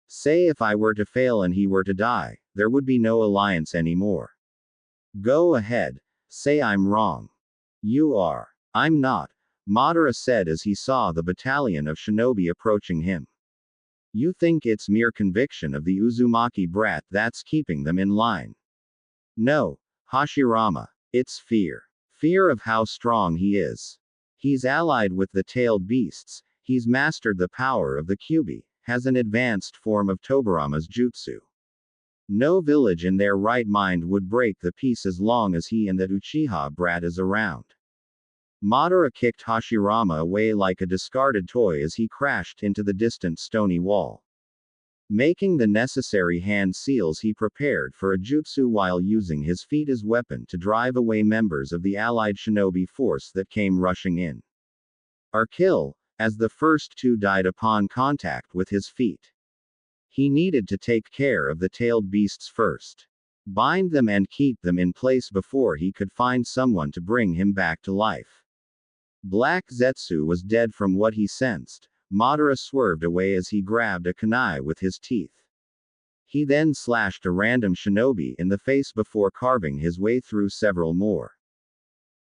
Say if I were to fail and he were to die, there would be no alliance anymore. Go ahead, say I'm wrong. You are. I'm not, Madara said as he saw the battalion of shinobi approaching him. You think it's mere conviction of the Uzumaki brat that's keeping them in line? No, Hashirama, it's fear. Fear of how strong he is. He's allied with the tailed beasts, he's mastered the power of the Kyuubi, has an advanced form of Tobirama's jutsu. No village in their right mind would break the peace as long as he and that Uchiha brat is around. Madara kicked Hashirama away like a discarded toy as he crashed into the distant stony wall. Making the necessary hand seals, he prepared for a jutsu while using his feet as weapon to drive away members of the allied shinobi force that came rushing in. Or kill, as the first two died upon contact with his feet. He needed to take care of the tailed beasts first. Bind them and keep them in place before he could find someone to bring him back to life. Black Zetsu was dead from what he sensed. Madara swerved away as he grabbed a kunai with his teeth. He then slashed a random shinobi in the face before carving his way through several more.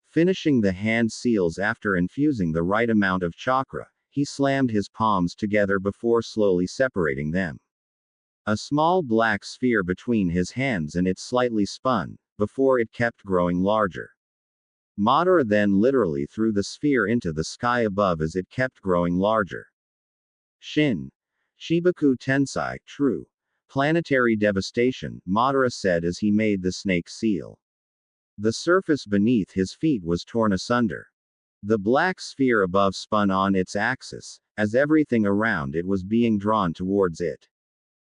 Finishing the hand seals after infusing the right amount of chakra, he slammed his palms together before slowly separating them. A small black sphere between his hands and it slightly spun, before it kept growing larger. Madara then literally threw the sphere into the sky above as it kept growing larger. Shin. Shibaku Tensai, true. Planetary devastation, Madara said as he made the snake seal. The surface beneath his feet was torn asunder. The black sphere above spun on its axis, as everything around it was being drawn towards it.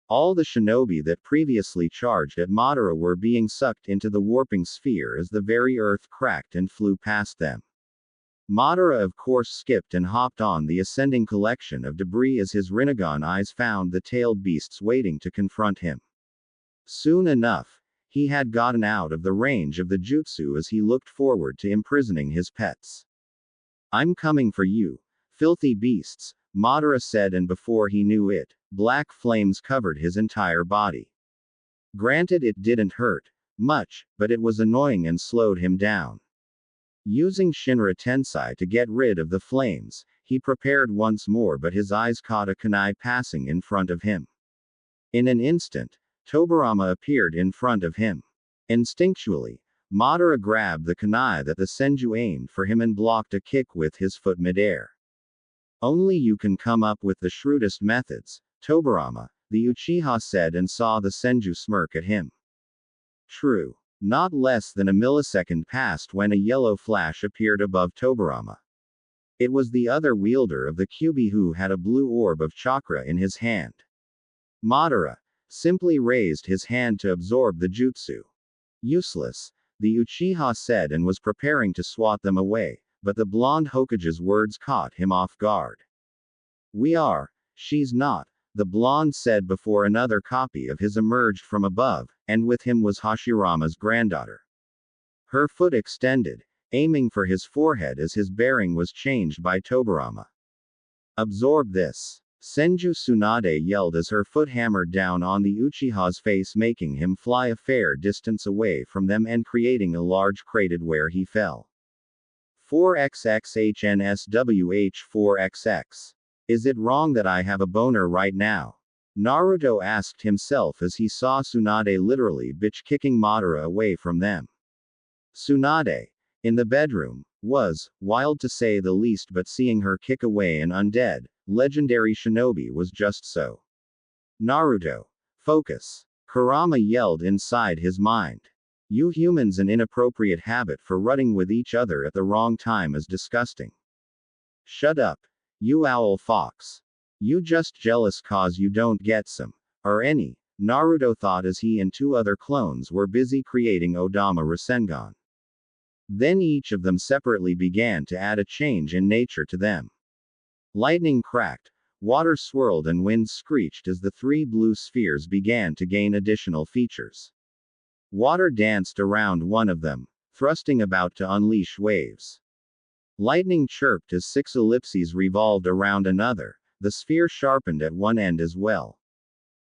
All the shinobi that previously charged at Madara were being sucked into the warping sphere as the very earth cracked and flew past them. Madara of course skipped and hopped on the ascending collection of debris as his Rinnegan eyes found the tailed beasts waiting to confront him. Soon enough, he had gotten out of the range of the jutsu as he looked forward to imprisoning his pets. "I'm coming for you, filthy beasts," Madara said, and before he knew it, black flames covered his entire body. Granted, it didn't hurt much, but it was annoying and slowed him down. Using Shinra Tensai to get rid of the flames, he prepared once more, but his eyes caught a kunai passing in front of him. In an instant, Tobirama appeared in front of him. Instinctually, Madara grabbed the kunai that the Senju aimed for him and blocked a kick with his foot midair. "Only you can come up with the shrewdest methods, Tobirama," the Uchiha said, and saw the Senju smirk at him. True. Not less than a millisecond passed when a yellow flash appeared above Tobirama. It was the other wielder of the Kyuubi who had a blue orb of chakra in his hand. Madara simply raised his hand to absorb the jutsu. "Useless," the Uchiha said, and was preparing to swat them away, but the blonde Hokage's words caught him off guard. She's not," the blonde said before another copy of his emerged from above, and with him was Hashirama's granddaughter. Her foot extended, aiming for his forehead as his bearing was changed by Tobirama. "Absorb this," Senju Tsunade yelled as her foot hammered down on the Uchiha's face, making him fly a fair distance away from them and creating a large crater where he fell. 4XXHNSWH4XX. Is it wrong that I have a boner right now? Naruto asked himself as he saw Tsunade literally bitch-kicking Madara away from them. Tsunade, in the bedroom, was wild to say the least, but seeing her kick away an undead, legendary shinobi was just so. "Naruto, focus," Kurama yelled inside his mind. "You humans, an inappropriate habit for rutting with each other at the wrong time is disgusting. Shut up, you owl fox. You just jealous cause you don't get some, or any," Naruto thought as he and two other clones were busy creating Odama Rasengan. Then each of them separately began to add a change in nature to them. Lightning cracked, water swirled, and wind screeched as the three blue spheres began to gain additional features. Water danced around one of them, thrusting about to unleash waves. Lightning chirped as 6 ellipses revolved around another, the sphere sharpened at one end as well.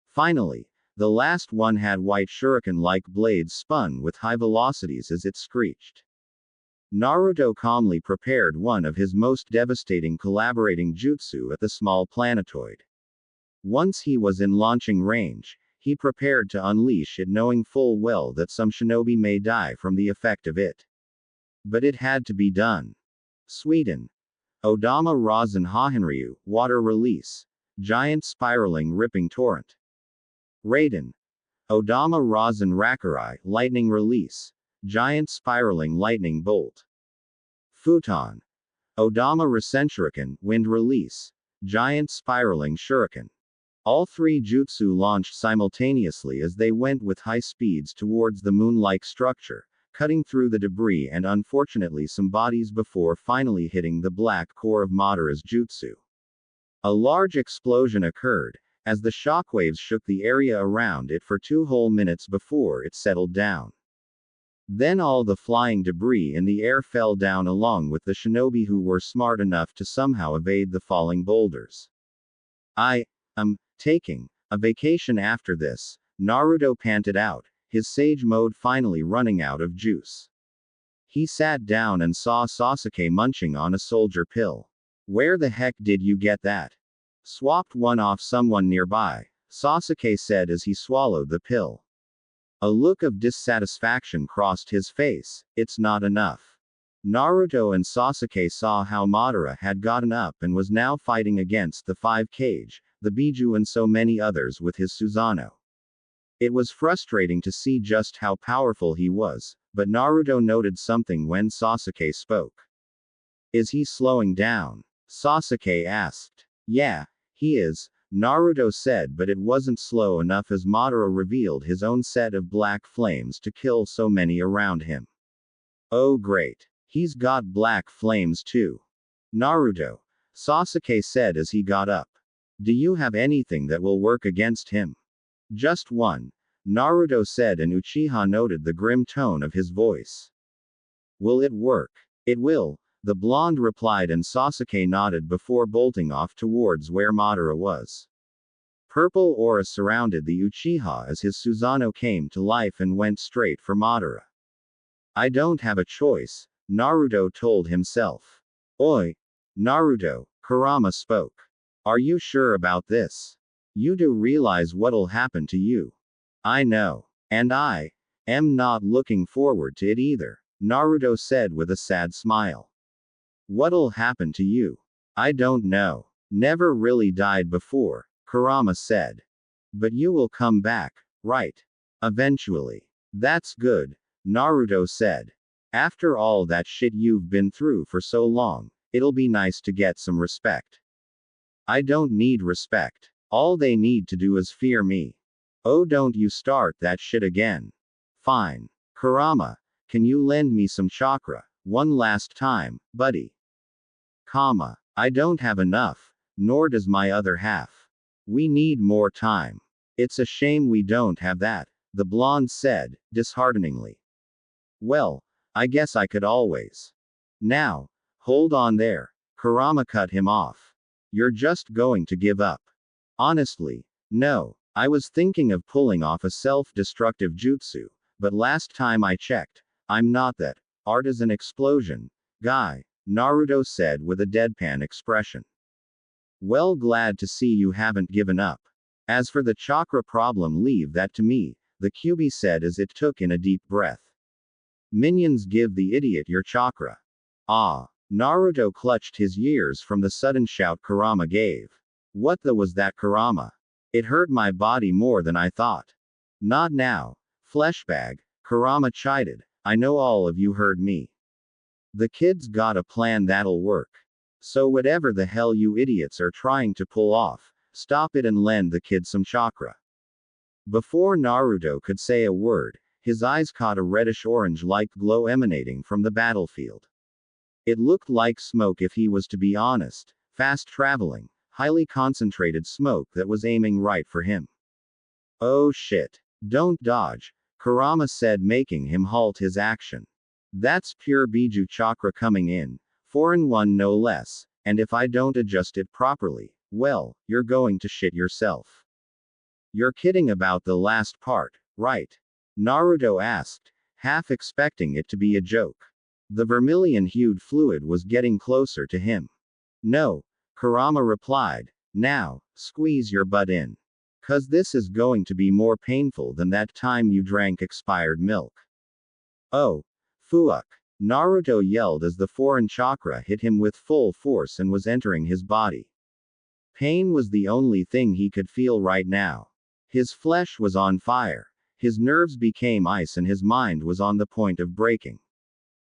Finally, the last one had white shuriken-like blades spun with high velocities as it screeched. Naruto calmly prepared one of his most devastating collaborating jutsu at the small planetoid. Once he was in launching range, he prepared to unleash it, knowing full well that some shinobi may die from the effect of it. But it had to be done. Sweden. Odama Rasen Hahenryu, water release. Giant spiraling ripping torrent. Raiden. Odama Rasen Rakurai, lightning release. Giant spiraling lightning bolt. Futon. Odama Rasenshuriken, wind release. Giant spiraling shuriken. All three jutsu launched simultaneously as they went with high speeds towards the moon-like structure, cutting through the debris and unfortunately some bodies before finally hitting the black core of Madara's jutsu. A large explosion occurred, as the shockwaves shook the area around it for 2 whole minutes before it settled down. Then all the flying debris in the air fell down along with the shinobi who were smart enough to somehow evade the falling boulders. I am taking a vacation after this, Naruto panted out, his sage mode finally running out of juice. He sat down and saw Sasuke munching on a soldier pill. Where the heck did you get that? Swapped one off someone nearby, Sasuke said as he swallowed the pill. A look of dissatisfaction crossed his face. It's not enough. Naruto and Sasuke saw how Madara had gotten up and was now fighting against the Five Kage, the Biju and so many others with his Susanoo. It was frustrating to see just how powerful he was, but Naruto noted something when Sasuke spoke. Is he slowing down? Sasuke asked. Yeah, he is, Naruto said, but it wasn't slow enough as Madara revealed his own set of black flames to kill so many around him. Oh great. He's got black flames too. Naruto, Sasuke said as he got up. Do you have anything that will work against him? Just one, Naruto said, and Uchiha noted the grim tone of his voice. Will it work? It will, the blonde replied, and Sasuke nodded before bolting off towards where Madara was. Purple aura surrounded the Uchiha as his Susanoo came to life and went straight for Madara. I don't have a choice, Naruto told himself. Oi! Naruto, Kurama spoke. Are you sure about this? You do realize what'll happen to you. I know. And I am not looking forward to it either, Naruto said with a sad smile. What'll happen to you? I don't know. Never really died before, Kurama said. But you will come back, right? Eventually. That's good, Naruto said. After all that shit you've been through for so long, it'll be nice to get some respect. I don't need respect. All they need to do is fear me. Oh, don't you start that shit again. Fine. Kurama, can you lend me some chakra, one last time, buddy? I don't have enough, nor does my other half. We need more time. It's a shame we don't have that, the blonde said, dishearteningly. Well, I guess I could always. Now, hold on there, Kurama cut him off. You're just going to give up. Honestly, no, I was thinking of pulling off a self-destructive jutsu, but last time I checked, I'm not that artisan explosion guy, Naruto said with a deadpan expression. Well, glad to see you haven't given up. As for the chakra problem, leave that to me, the Kyuubi said as it took in a deep breath. Minions, give the idiot your chakra. Ah. Naruto clutched his ears from the sudden shout Kurama gave. What the was that, Kurama? It hurt my body more than I thought. Not now, fleshbag, Kurama chided. I know all of you heard me. The kid's got a plan that'll work. So whatever the hell you idiots are trying to pull off, stop it and lend the kid some chakra. Before Naruto could say a word, his eyes caught a reddish-orange-like glow emanating from the battlefield. It looked like smoke, if he was to be honest, fast-traveling, highly concentrated smoke that was aiming right for him. Oh shit. Don't dodge, Kurama said, making him halt his action. That's pure Biju chakra coming in, foreign one no less, and if I don't adjust it properly, well, you're going to shit yourself. You're kidding about the last part, right? Naruto asked, half expecting it to be a joke. The vermilion-hued fluid was getting closer to him. No, Kurama replied. Now, squeeze your butt in. 'Cause this is going to be more painful than that time you drank expired milk. Oh, fuck. Naruto yelled as the foreign chakra hit him with full force and was entering his body. Pain was the only thing he could feel right now. His flesh was on fire, his nerves became ice, and his mind was on the point of breaking.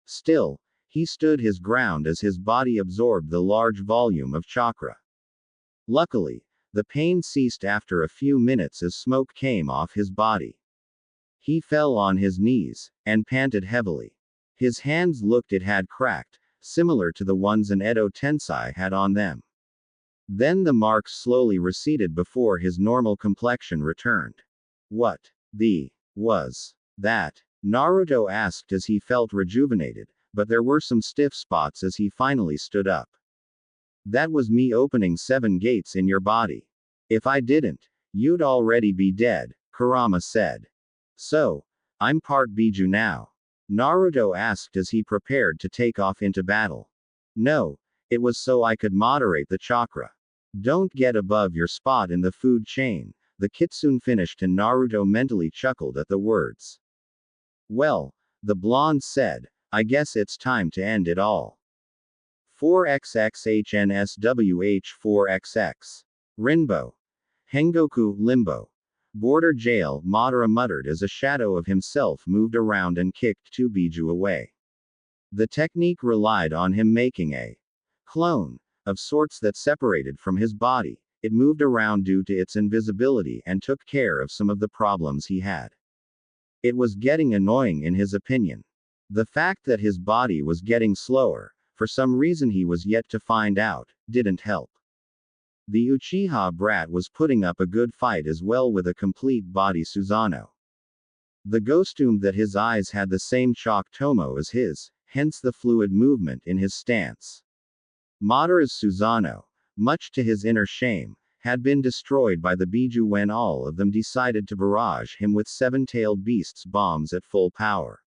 Still, he stood his ground as his body absorbed the large volume of chakra. Luckily, the pain ceased after a few minutes as smoke came off his body. He fell on his knees, and panted heavily. His hands looked it had cracked, similar to the ones an Edo Tensei had on them. Then the marks slowly receded before his normal complexion returned. What the was that? Naruto asked as he felt rejuvenated, but there were some stiff spots as he finally stood up. That was me opening 7 gates in your body. If I didn't, you'd already be dead, Kurama said. So, I'm part Biju now? Naruto asked as he prepared to take off into battle. No, it was so I could moderate the chakra. Don't get above your spot in the food chain, the kitsune finished, and Naruto mentally chuckled at the words. Well, the blonde said, I guess it's time to end it all. 4XXHNSWH4XX. Rinbo. Hengoku, Limbo. Border jail, Madara muttered as a shadow of himself moved around and kicked 2 Biju away. The technique relied on him making a clone of sorts that separated from his body. It moved around due to its invisibility and took care of some of the problems he had. It was getting annoying in his opinion. The fact that his body was getting slower, for some reason he was yet to find out, didn't help. The Uchiha brat was putting up a good fight as well with a complete body Susanoo. The ghostum that his eyes had the same chalk tomo as his, hence the fluid movement in his stance. Madara's Susanoo, much to his inner shame, had been destroyed by the Biju when all of them decided to barrage him with 7-tailed beasts bombs at full power.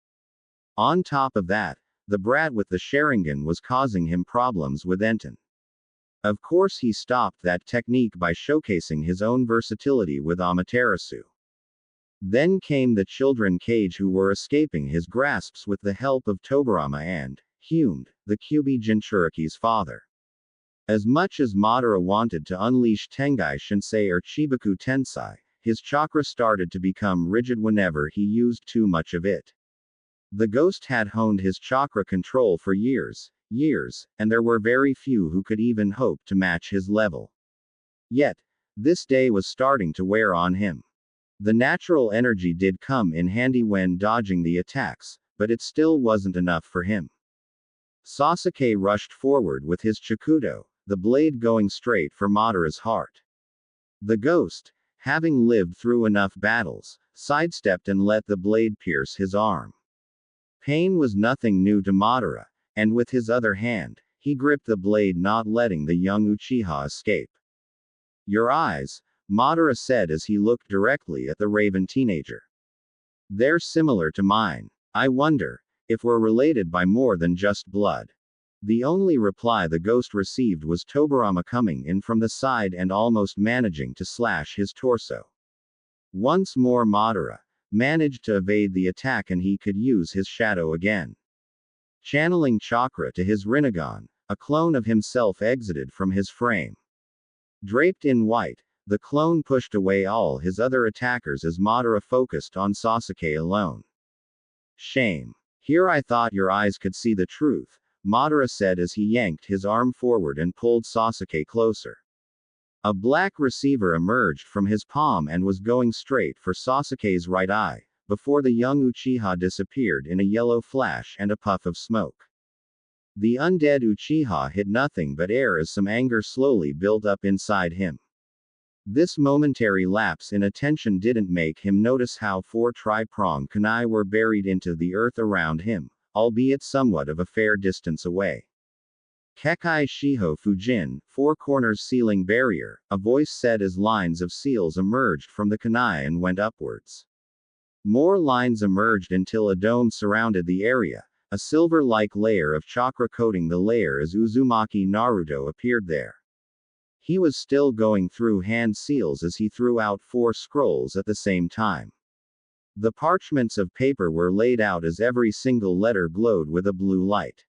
On top of that, the brat with the Sharingan was causing him problems with Enten. Of course he stopped that technique by showcasing his own versatility with Amaterasu. Then came the children cage who were escaping his grasps with the help of Tobirama and Hume, the Kyuubi Jinchuriki's father. As much as Madara wanted to unleash Tengai Shinsei or Chibaku Tensai, his chakra started to become rigid whenever he used too much of it. The ghost had honed his chakra control for years, and there were very few who could even hope to match his level. Yet, this day was starting to wear on him. The natural energy did come in handy when dodging the attacks, but it still wasn't enough for him. Sasuke rushed forward with his Chikudo, the blade going straight for Madara's heart. The ghost, having lived through enough battles, sidestepped and let the blade pierce his arm. Pain was nothing new to Madara, and with his other hand, he gripped the blade, not letting the young Uchiha escape. Your eyes, Madara said as he looked directly at the raven teenager. They're similar to mine. I wonder if we're related by more than just blood. The only reply the ghost received was Tobirama coming in from the side and almost managing to slash his torso. Once more Madara managed to evade the attack and he could use his shadow again. Channeling chakra to his Rinnegan, a clone of himself exited from his frame. Draped in white, the clone pushed away all his other attackers as Madara focused on Sasuke alone. Shame. Here I thought your eyes could see the truth, Madara said as he yanked his arm forward and pulled Sasuke closer. A black receiver emerged from his palm and was going straight for Sasuke's right eye, before the young Uchiha disappeared in a yellow flash and a puff of smoke. The undead Uchiha hit nothing but air as some anger slowly built up inside him. This momentary lapse in attention didn't make him notice how 4 tri-prong kunai were buried into the earth around him, albeit somewhat of a fair distance away. Kekai Shiho Fujin, 4 corners ceiling barrier, a voice said as lines of seals emerged from the kunai and went upwards. More lines emerged until a dome surrounded the area, a silver-like layer of chakra coating the layer as Uzumaki Naruto appeared there. He was still going through hand seals as he threw out 4 scrolls at the same time. The parchments of paper were laid out as every single letter glowed with a blue light.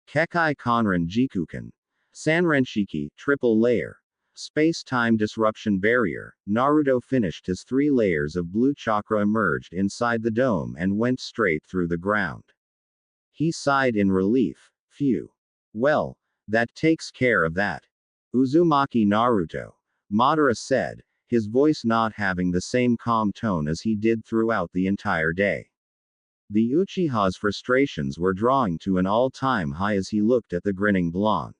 Kekai Konran Jikuken. Sanrenshiki, triple layer. Space-time disruption barrier. Naruto finished his 3 layers of blue chakra emerged inside the dome and went straight through the ground. He sighed in relief. Phew. Well, that takes care of that. Uzumaki Naruto. Madara said, his voice not having the same calm tone as he did throughout the entire day. The Uchiha's frustrations were drawing to an all-time high as he looked at the grinning blonde.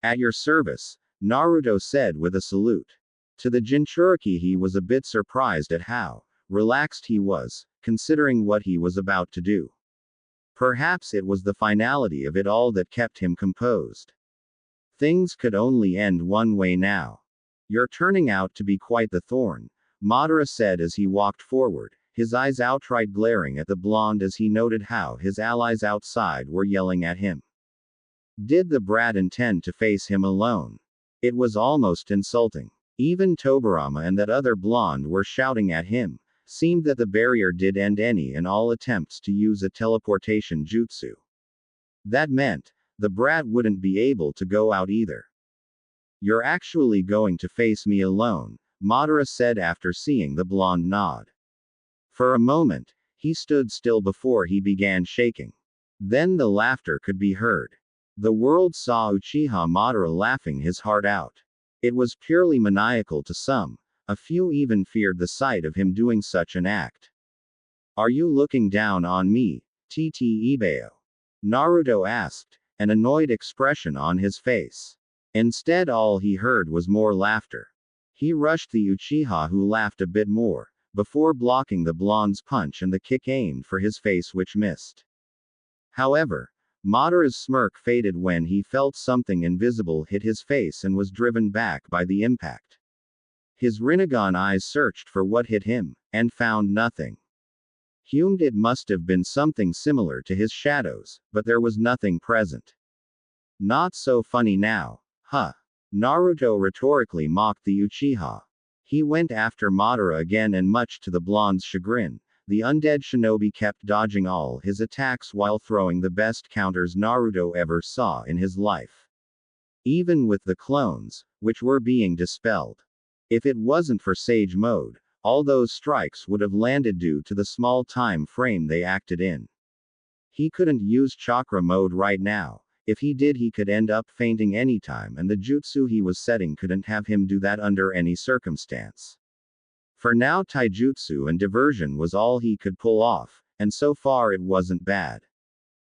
At your service, Naruto said with a salute. To the Jinchuriki, he was a bit surprised at how relaxed he was, considering what he was about to do. Perhaps it was the finality of it all that kept him composed. Things could only end one way now. You're turning out to be quite the thorn, Madara said as he walked forward, his eyes outright glaring at the blonde as he noted how his allies outside were yelling at him. Did the brat intend to face him alone? It was almost insulting. Even Tobirama and that other blonde were shouting at him. Seemed that the barrier did end any and all attempts to use a teleportation jutsu. That meant, the brat wouldn't be able to go out either. You're actually going to face me alone, Madara said after seeing the blonde nod. For a moment, he stood still before he began shaking. Then the laughter could be heard. The world saw Uchiha Madara laughing his heart out. It was purely maniacal to some. A few even feared the sight of him doing such an act. Are you looking down on me, TT Ibeo? Naruto asked, an annoyed expression on his face. Instead, all he heard was more laughter. He rushed the Uchiha, who laughed a bit more, before blocking the blonde's punch and the kick aimed for his face, which missed. However, Madara's smirk faded when he felt something invisible hit his face and was driven back by the impact. His Rinnegan eyes searched for what hit him, and found nothing. It must have been something similar to his shadows, but there was nothing present. Not so funny now, huh? Naruto rhetorically mocked the Uchiha. He went after Madara again, and much to the blonde's chagrin, the undead shinobi kept dodging all his attacks while throwing the best counters Naruto ever saw in his life. Even with the clones, which were being dispelled. If it wasn't for Sage Mode, all those strikes would have landed due to the small time frame they acted in. He couldn't use Chakra Mode right now. If he did, he could end up fainting anytime, and the jutsu he was setting couldn't have him do that under any circumstance. For now, taijutsu and diversion was all he could pull off, and so far it wasn't bad.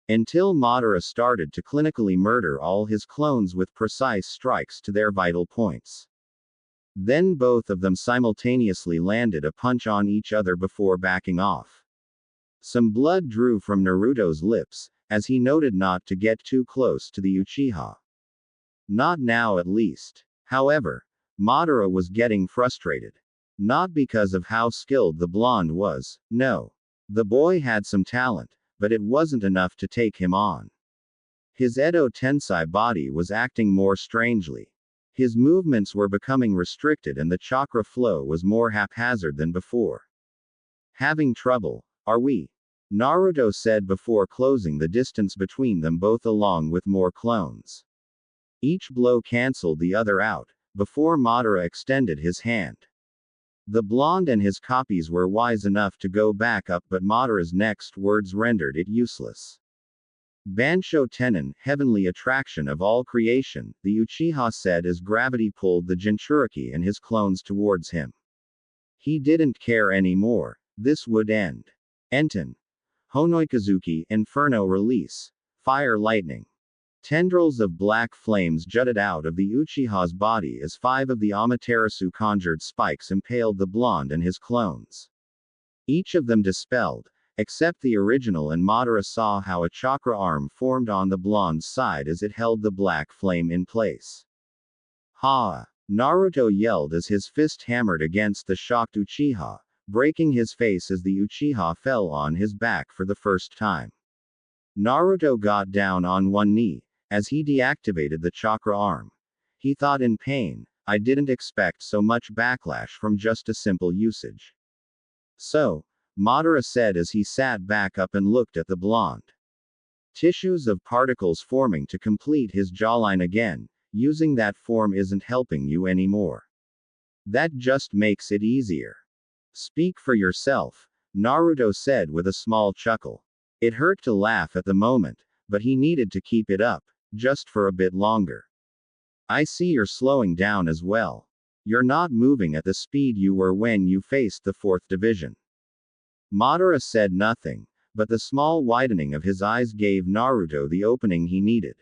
Until Madara started to clinically murder all his clones with precise strikes to their vital points. Then both of them simultaneously landed a punch on each other before backing off. Some blood drew from Naruto's lips, as he noted not to get too close to the Uchiha. Not now, at least. However, Madara was getting frustrated. Not because of how skilled the blonde was, no. The boy had some talent, but it wasn't enough to take him on. His Edo Tensei body was acting more strangely. His movements were becoming restricted and the chakra flow was more haphazard than before. Having trouble, are we? Naruto said before closing the distance between them both along with more clones. Each blow cancelled the other out, before Madara extended his hand. The blonde and his copies were wise enough to go back up, but Madara's next words rendered it useless. Bansho Tenon, heavenly attraction of all creation, the Uchiha said as gravity pulled the Jinchuriki and his clones towards him. He didn't care anymore. This would end. Enten. Honoikazuki, Inferno release. Fire lightning. Tendrils of black flames jutted out of the Uchiha's body as 5 of the Amaterasu conjured spikes impaled the blonde and his clones. Each of them dispelled, except the original, and Madara saw how a chakra arm formed on the blonde's side as it held the black flame in place. Ha! Naruto yelled as his fist hammered against the shocked Uchiha, breaking his face as the Uchiha fell on his back for the first time. Naruto got down on one knee, as he deactivated the chakra arm. He thought in pain, I didn't expect so much backlash from just a simple usage. So, Madara said as he sat back up and looked at the blonde. Tissues of particles forming to complete his jawline again, using that form isn't helping you anymore. That just makes it easier. Speak for yourself, Naruto said with a small chuckle. It hurt to laugh at the moment, but he needed to keep it up, just for a bit longer. I see you're slowing down as well. You're not moving at the speed you were when you faced the 4th division. Madara said nothing, but the small widening of his eyes gave Naruto the opening he needed.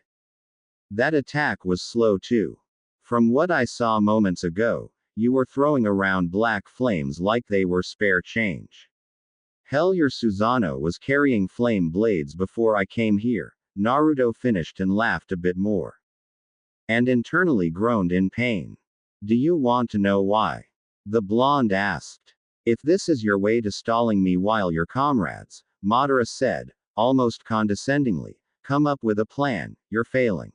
That attack was slow too. From what I saw moments ago, you were throwing around black flames like they were spare change. Hell, your Susanoo was carrying flame blades before I came here, Naruto finished and laughed a bit more. And internally groaned in pain. Do you want to know why? The blonde asked. If this is your way to stalling me while your comrades, Madara said, almost condescendingly, come up with a plan, you're failing.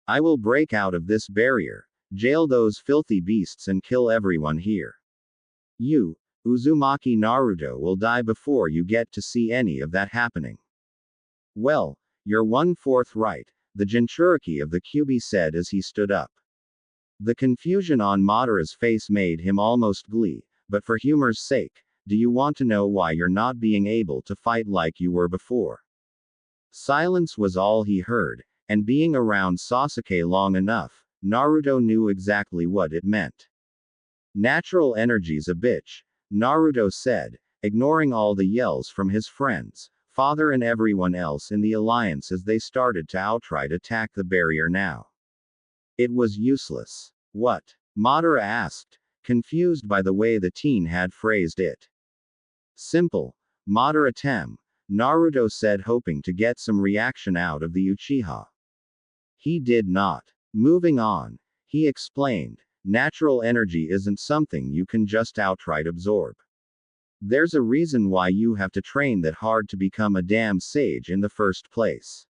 I will break out of this barrier, jail those filthy beasts and kill everyone here. You, Uzumaki Naruto, will die before you get to see any of that happening. Well, you're 1/4 right, the Jinchuriki of the Kyuubi said as he stood up. The confusion on Madara's face made him almost glee, but for humor's sake, do you want to know why you're not being able to fight like you were before? Silence was all he heard, and being around Sasuke long enough, Naruto knew exactly what it meant. Natural energy's a bitch, Naruto said, ignoring all the yells from his friends, father and everyone else in the alliance as they started to outright attack the barrier now. It was useless. What? Madara asked, confused by the way the teen had phrased it. Simple. Madara tem, Naruto said, hoping to get some reaction out of the Uchiha. He did not. Moving on, he explained, natural energy isn't something you can just outright absorb. There's a reason why you have to train that hard to become a damn sage in the first place.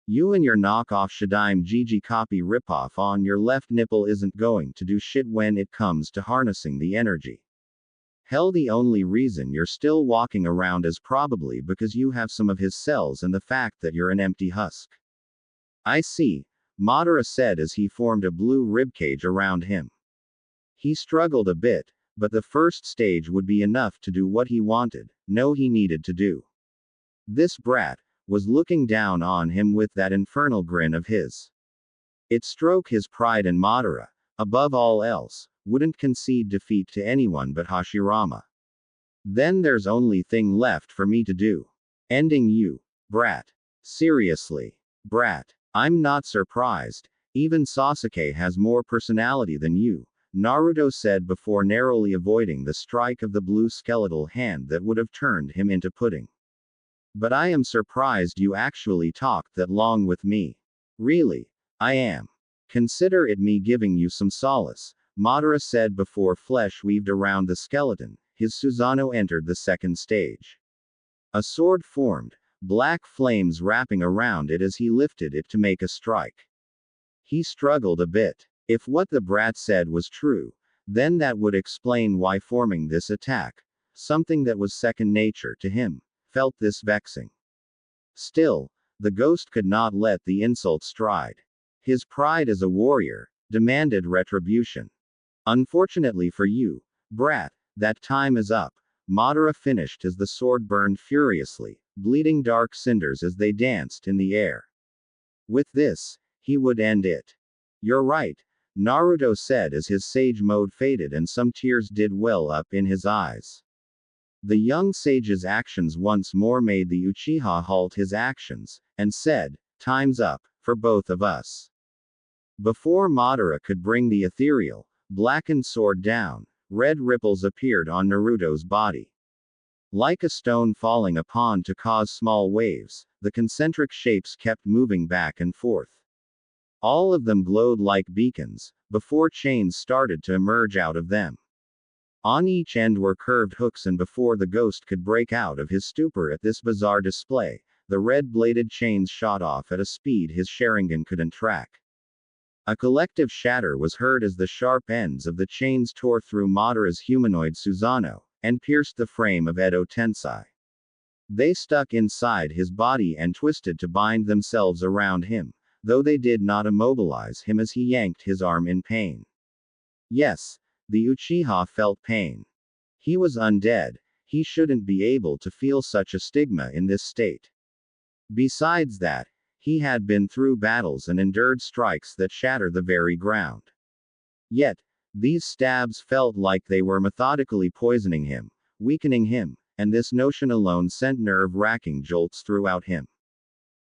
You and your knockoff Shadaime Gigi copy ripoff on your left nipple isn't going to do shit when it comes to harnessing the energy. Hell, the only reason you're still walking around is probably because you have some of his cells and the fact that you're an empty husk. I see, Madara said as he formed a blue ribcage around him. He struggled a bit, but the first stage would be enough to do what he wanted, he needed to do. This brat was looking down on him with that infernal grin of his. It stroked his pride, and Madara, above all else, wouldn't concede defeat to anyone but Hashirama. Then there's only thing left for me to do. Ending you, brat. Seriously, brat. I'm not surprised. Even Sasuke has more personality than you, Naruto said before narrowly avoiding the strike of the blue skeletal hand that would have turned him into pudding. But I am surprised you actually talked that long with me. Really, I am. Consider it me giving you some solace, Madara said before flesh weaved around the skeleton. His Susanoo entered the second stage. A sword formed, black flames wrapping around it as he lifted it to make a strike. He struggled a bit. If what the brat said was true, then that would explain why forming this attack, something that was second nature to him, felt this vexing. Still, the ghost could not let the insult stride. His pride as a warrior demanded retribution. Unfortunately for you, brat, that time is up, Madara finished as the sword burned furiously, bleeding dark cinders as they danced in the air. With this, he would end it. You're right, Naruto said as his sage mode faded and some tears did well up in his eyes. The young sage's actions once more made the Uchiha halt his actions, and said, time's up, for both of us. Before Madara could bring the ethereal, blackened sword down, red ripples appeared on Naruto's body. Like a stone falling upon to cause small waves, the concentric shapes kept moving back and forth. All of them glowed like beacons, before chains started to emerge out of them. On each end were curved hooks, and before the ghost could break out of his stupor at this bizarre display, the red-bladed chains shot off at a speed his Sharingan couldn't track. A collective shatter was heard as the sharp ends of the chains tore through Madara's humanoid Susanoo, and pierced the frame of Edo Tensei. They stuck inside his body and twisted to bind themselves around him, though they did not immobilize him as he yanked his arm in pain. Yes, the Uchiha felt pain. He was undead, he shouldn't be able to feel such a stigma in this state. Besides that, he had been through battles and endured strikes that shatter the very ground. Yet, these stabs felt like they were methodically poisoning him, weakening him, and this notion alone sent nerve-wracking jolts throughout him.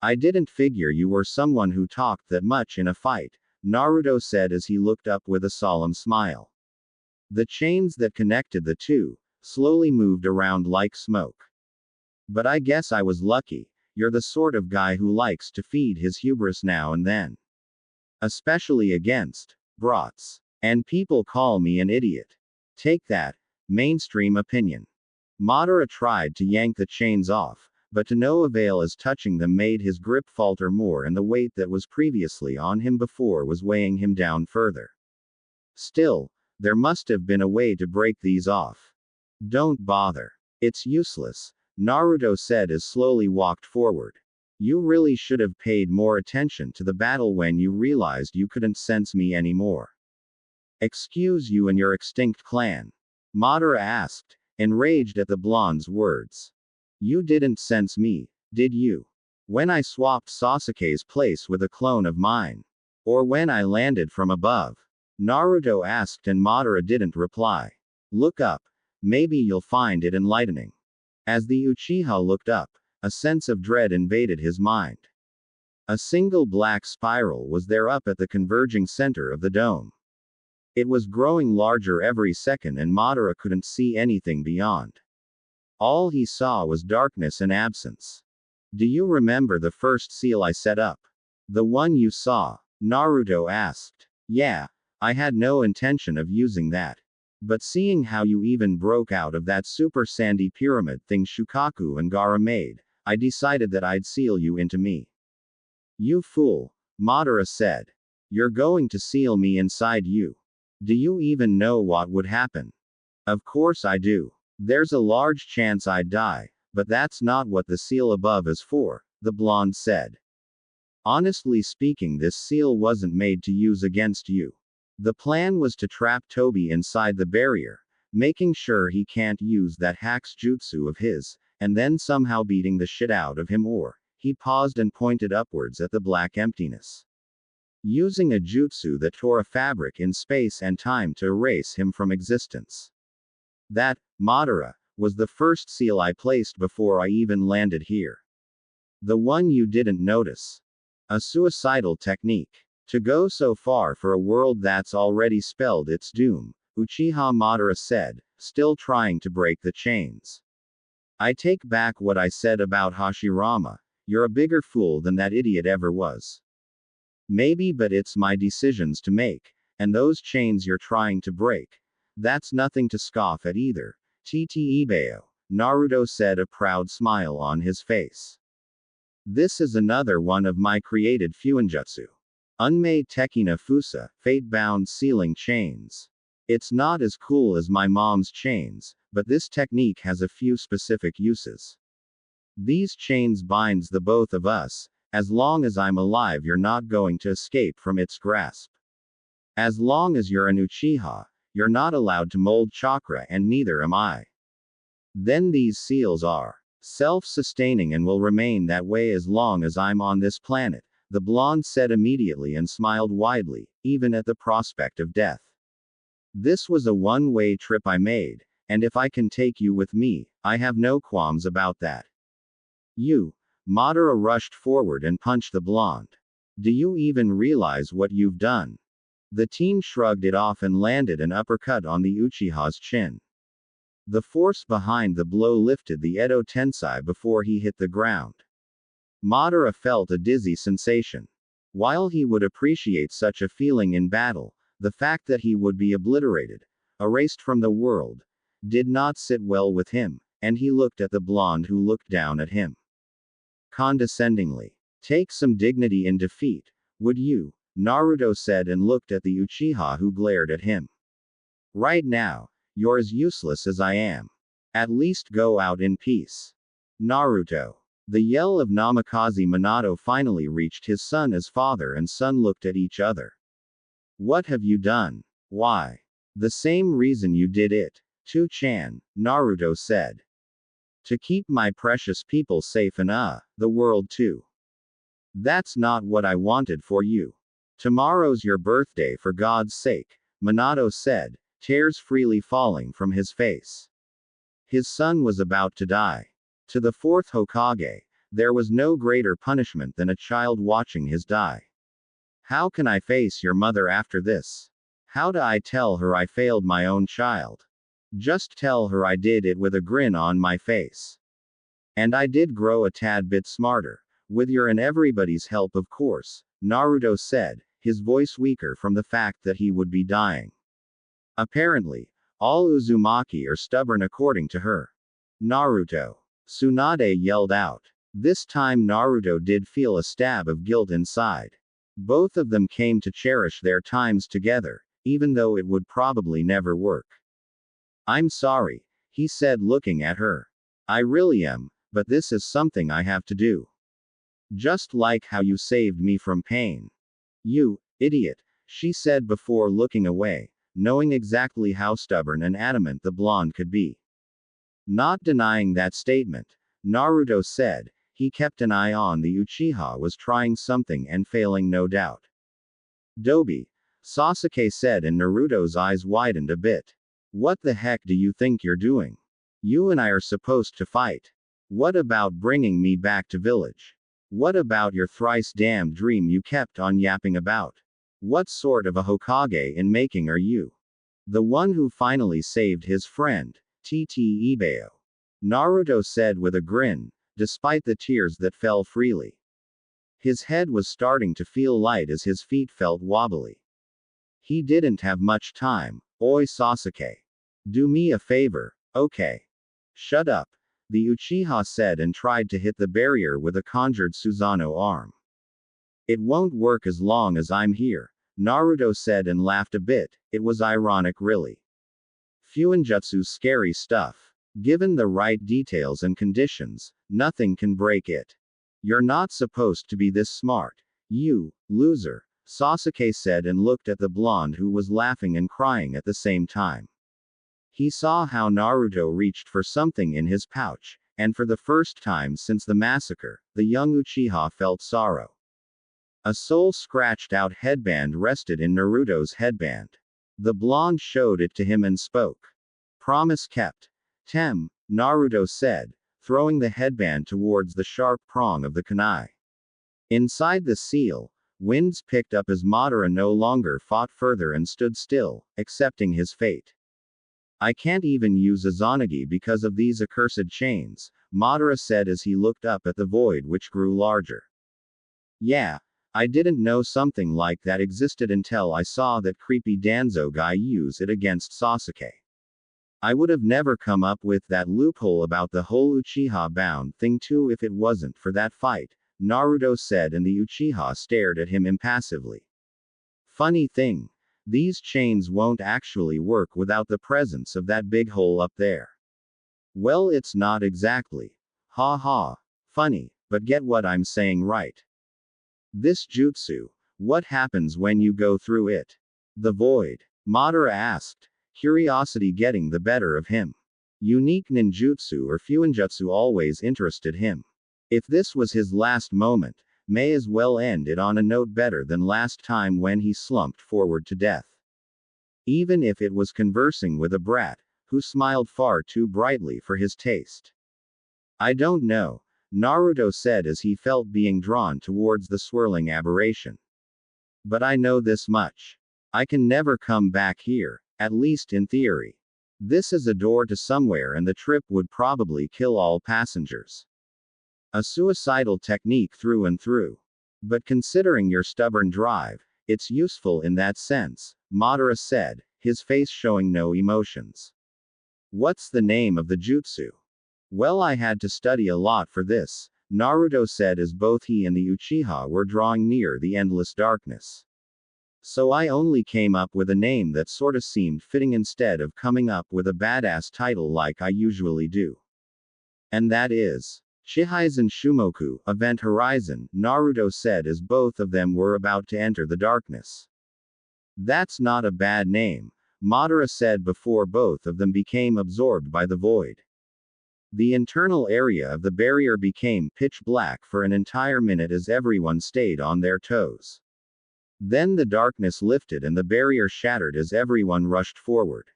I didn't figure you were someone who talked that much in a fight, Naruto said as he looked up with a solemn smile. The chains that connected the two slowly moved around like smoke. But I guess I was lucky. You're the sort of guy who likes to feed his hubris now and then. Especially against brats. And people call me an idiot. Take that. Mainstream opinion. Madara tried to yank the chains off, but to no avail, as touching them made his grip falter more, and the weight that was previously on him before was weighing him down further. Still, there must have been a way to break these off. Don't bother. It's useless, Naruto said as slowly walked forward. You really should have paid more attention to the battle when you realized you couldn't sense me anymore. Excuse you and your extinct clan? Madara asked, enraged at the blonde's words. You didn't sense me, did you? When I swapped Sasuke's place with a clone of mine? Or when I landed from above? Naruto asked, and Madara didn't reply. Look up. Maybe you'll find it enlightening. As the Uchiha looked up, a sense of dread invaded his mind. A single black spiral was there up at the converging center of the dome. It was growing larger every second, and Madara couldn't see anything beyond. All he saw was darkness and absence. Do you remember the first seal I set up? The one you saw? Naruto asked. Yeah, I had no intention of using that. But seeing how you even broke out of that super sandy pyramid thing Shukaku and Gaara made, I decided that I'd seal you into me. You fool, Madara said. You're going to seal me inside you. Do you even know what would happen? Of course I do. There's a large chance I'd die, but that's not what the seal above is for, the blonde said. Honestly speaking, this seal wasn't made to use against you. The plan was to trap Tobi inside the barrier, making sure he can't use that Hack's jutsu of his, and then somehow beating the shit out of him, or, he paused and pointed upwards at the black emptiness. Using a jutsu that tore a fabric in space and time to erase him from existence. That, Madara, was the first seal I placed before I even landed here. The one you didn't notice. A suicidal technique. To go so far for a world that's already spelled its doom, Uchiha Madara said, still trying to break the chains. I take back what I said about Hashirama. You're a bigger fool than that idiot ever was. Maybe, but it's my decisions to make, and those chains you're trying to break. That's nothing to scoff at either. Ttebeo, Naruto said, a proud smile on his face. This is another one of my created fuinjutsu. Unmade Tekina Fusa, fate-bound sealing chains. It's not as cool as my mom's chains, but this technique has a few specific uses. These chains binds the both of us. As long as I'm alive, you're not going to escape from its grasp. As long as you're an Uchiha, you're not allowed to mold chakra, and neither am I. Then these seals are self-sustaining and will remain that way as long as I'm on this planet, the blonde said immediately and smiled widely, even at the prospect of death. This was a one-way trip I made, and if I can take you with me, I have no qualms about that. You. Madara rushed forward and punched the blonde. Do you even realize what you've done? The teen shrugged it off and landed an uppercut on the Uchiha's chin. The force behind the blow lifted the Edo Tensei before he hit the ground. Madara felt a dizzy sensation. While he would appreciate such a feeling in battle, the fact that he would be obliterated, erased from the world, did not sit well with him, and he looked at the blonde who looked down at him. Condescendingly. Take some dignity in defeat, would you? Naruto said and looked at the Uchiha who glared at him. Right now, you're as useless as I am. At least go out in peace. Naruto. The yell of Namikaze Minato finally reached his son as father and son looked at each other. What have you done? Why? The same reason you did it, Tu-chan, Naruto said. To keep my precious people safe and the world too. That's not what I wanted for you. Tomorrow's your birthday, for God's sake, Minato said, tears freely falling from his face. His son was about to die. To the fourth Hokage, there was no greater punishment than a child watching his die. How can I face your mother after this? How do I tell her I failed my own child? Just tell her I did it with a grin on my face. And I did grow a tad bit smarter. With your and everybody's help, of course, Naruto said, his voice weaker from the fact that he would be dying. Apparently, all Uzumaki are stubborn according to her. Naruto. Tsunade yelled out. This time Naruto did feel a stab of guilt inside. Both of them came to cherish their times together, even though it would probably never work. I'm sorry, he said looking at her. I really am, but this is something I have to do. Just like how you saved me from pain. You idiot, she said before looking away, knowing exactly how stubborn and adamant the blonde could be. Not denying that statement, Naruto said, he kept an eye on the Uchiha was trying something and failing no doubt. Dobi, Sasuke said, and Naruto's eyes widened a bit. What the heck do you think you're doing? You and I are supposed to fight. What about bringing me back to village? What about your thrice damned dream you kept on yapping about? What sort of a Hokage in making are you? The one who finally saved his friend, TT Ibeo. Naruto said with a grin, despite the tears that fell freely. His head was starting to feel light as his feet felt wobbly. He didn't have much time. Oi Sasuke. Do me a favor, okay? Shut up, the Uchiha said and tried to hit the barrier with a conjured Susanoo arm. It won't work as long as I'm here, Naruto said and laughed a bit. It was ironic really. Fuinjutsu's scary stuff. Given the right details and conditions, nothing can break it. You're not supposed to be this smart. You loser, Sasuke said and looked at the blonde who was laughing and crying at the same time. He saw how Naruto reached for something in his pouch, and for the first time since the massacre, the young Uchiha felt sorrow. A soul-scratched out headband rested in Naruto's headband. The blonde showed it to him and spoke. Promise kept. Tem, Naruto said, throwing the headband towards the sharp prong of the kunai. Inside the seal, winds picked up as Madara no longer fought further and stood still, accepting his fate. I can't even use Izanagi because of these accursed chains, Madara said as he looked up at the void which grew larger. Yeah, I didn't know something like that existed until I saw that creepy Danzo guy use it against Sasuke. I would have never come up with that loophole about the whole Uchiha bound thing too if it wasn't for that fight, Naruto said, and the Uchiha stared at him impassively. Funny thing, these chains won't actually work without the presence of that big hole up there. Well, it's not exactly. Ha ha. Funny, but get what I'm saying right. This jutsu, what happens when you go through it? The void? Madara asked, curiosity getting the better of him. Unique ninjutsu or fuinjutsu always interested him. If this was his last moment, may as well end it on a note better than last time when he slumped forward to death. Even if it was conversing with a brat, who smiled far too brightly for his taste. I don't know, Naruto said as he felt being drawn towards the swirling aberration. But I know this much. I can never come back here, at least in theory. This is a door to somewhere and the trip would probably kill all passengers. A suicidal technique through and through. But considering your stubborn drive, it's useful in that sense, Madara said, his face showing no emotions. What's the name of the jutsu? Well, I had to study a lot for this, Naruto said as both he and the Uchiha were drawing near the endless darkness. So I only came up with a name that sorta seemed fitting instead of coming up with a badass title like I usually do. And that is Shihaizen Shumoku, Event Horizon, Naruto said as both of them were about to enter the darkness. That's not a bad name, Madara said before both of them became absorbed by the void. The internal area of the barrier became pitch black for an entire minute as everyone stayed on their toes. Then the darkness lifted and the barrier shattered as everyone rushed forward.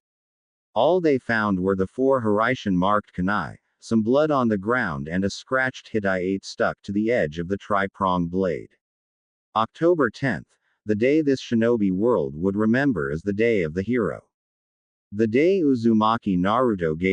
All they found were the 4 Hiraishin-marked kunai, some blood on the ground and a scratched Hitai-8 stuck to the edge of the tri-pronged blade. October 10th, The day this shinobi world would remember is the day of the hero. The day Uzumaki Naruto gave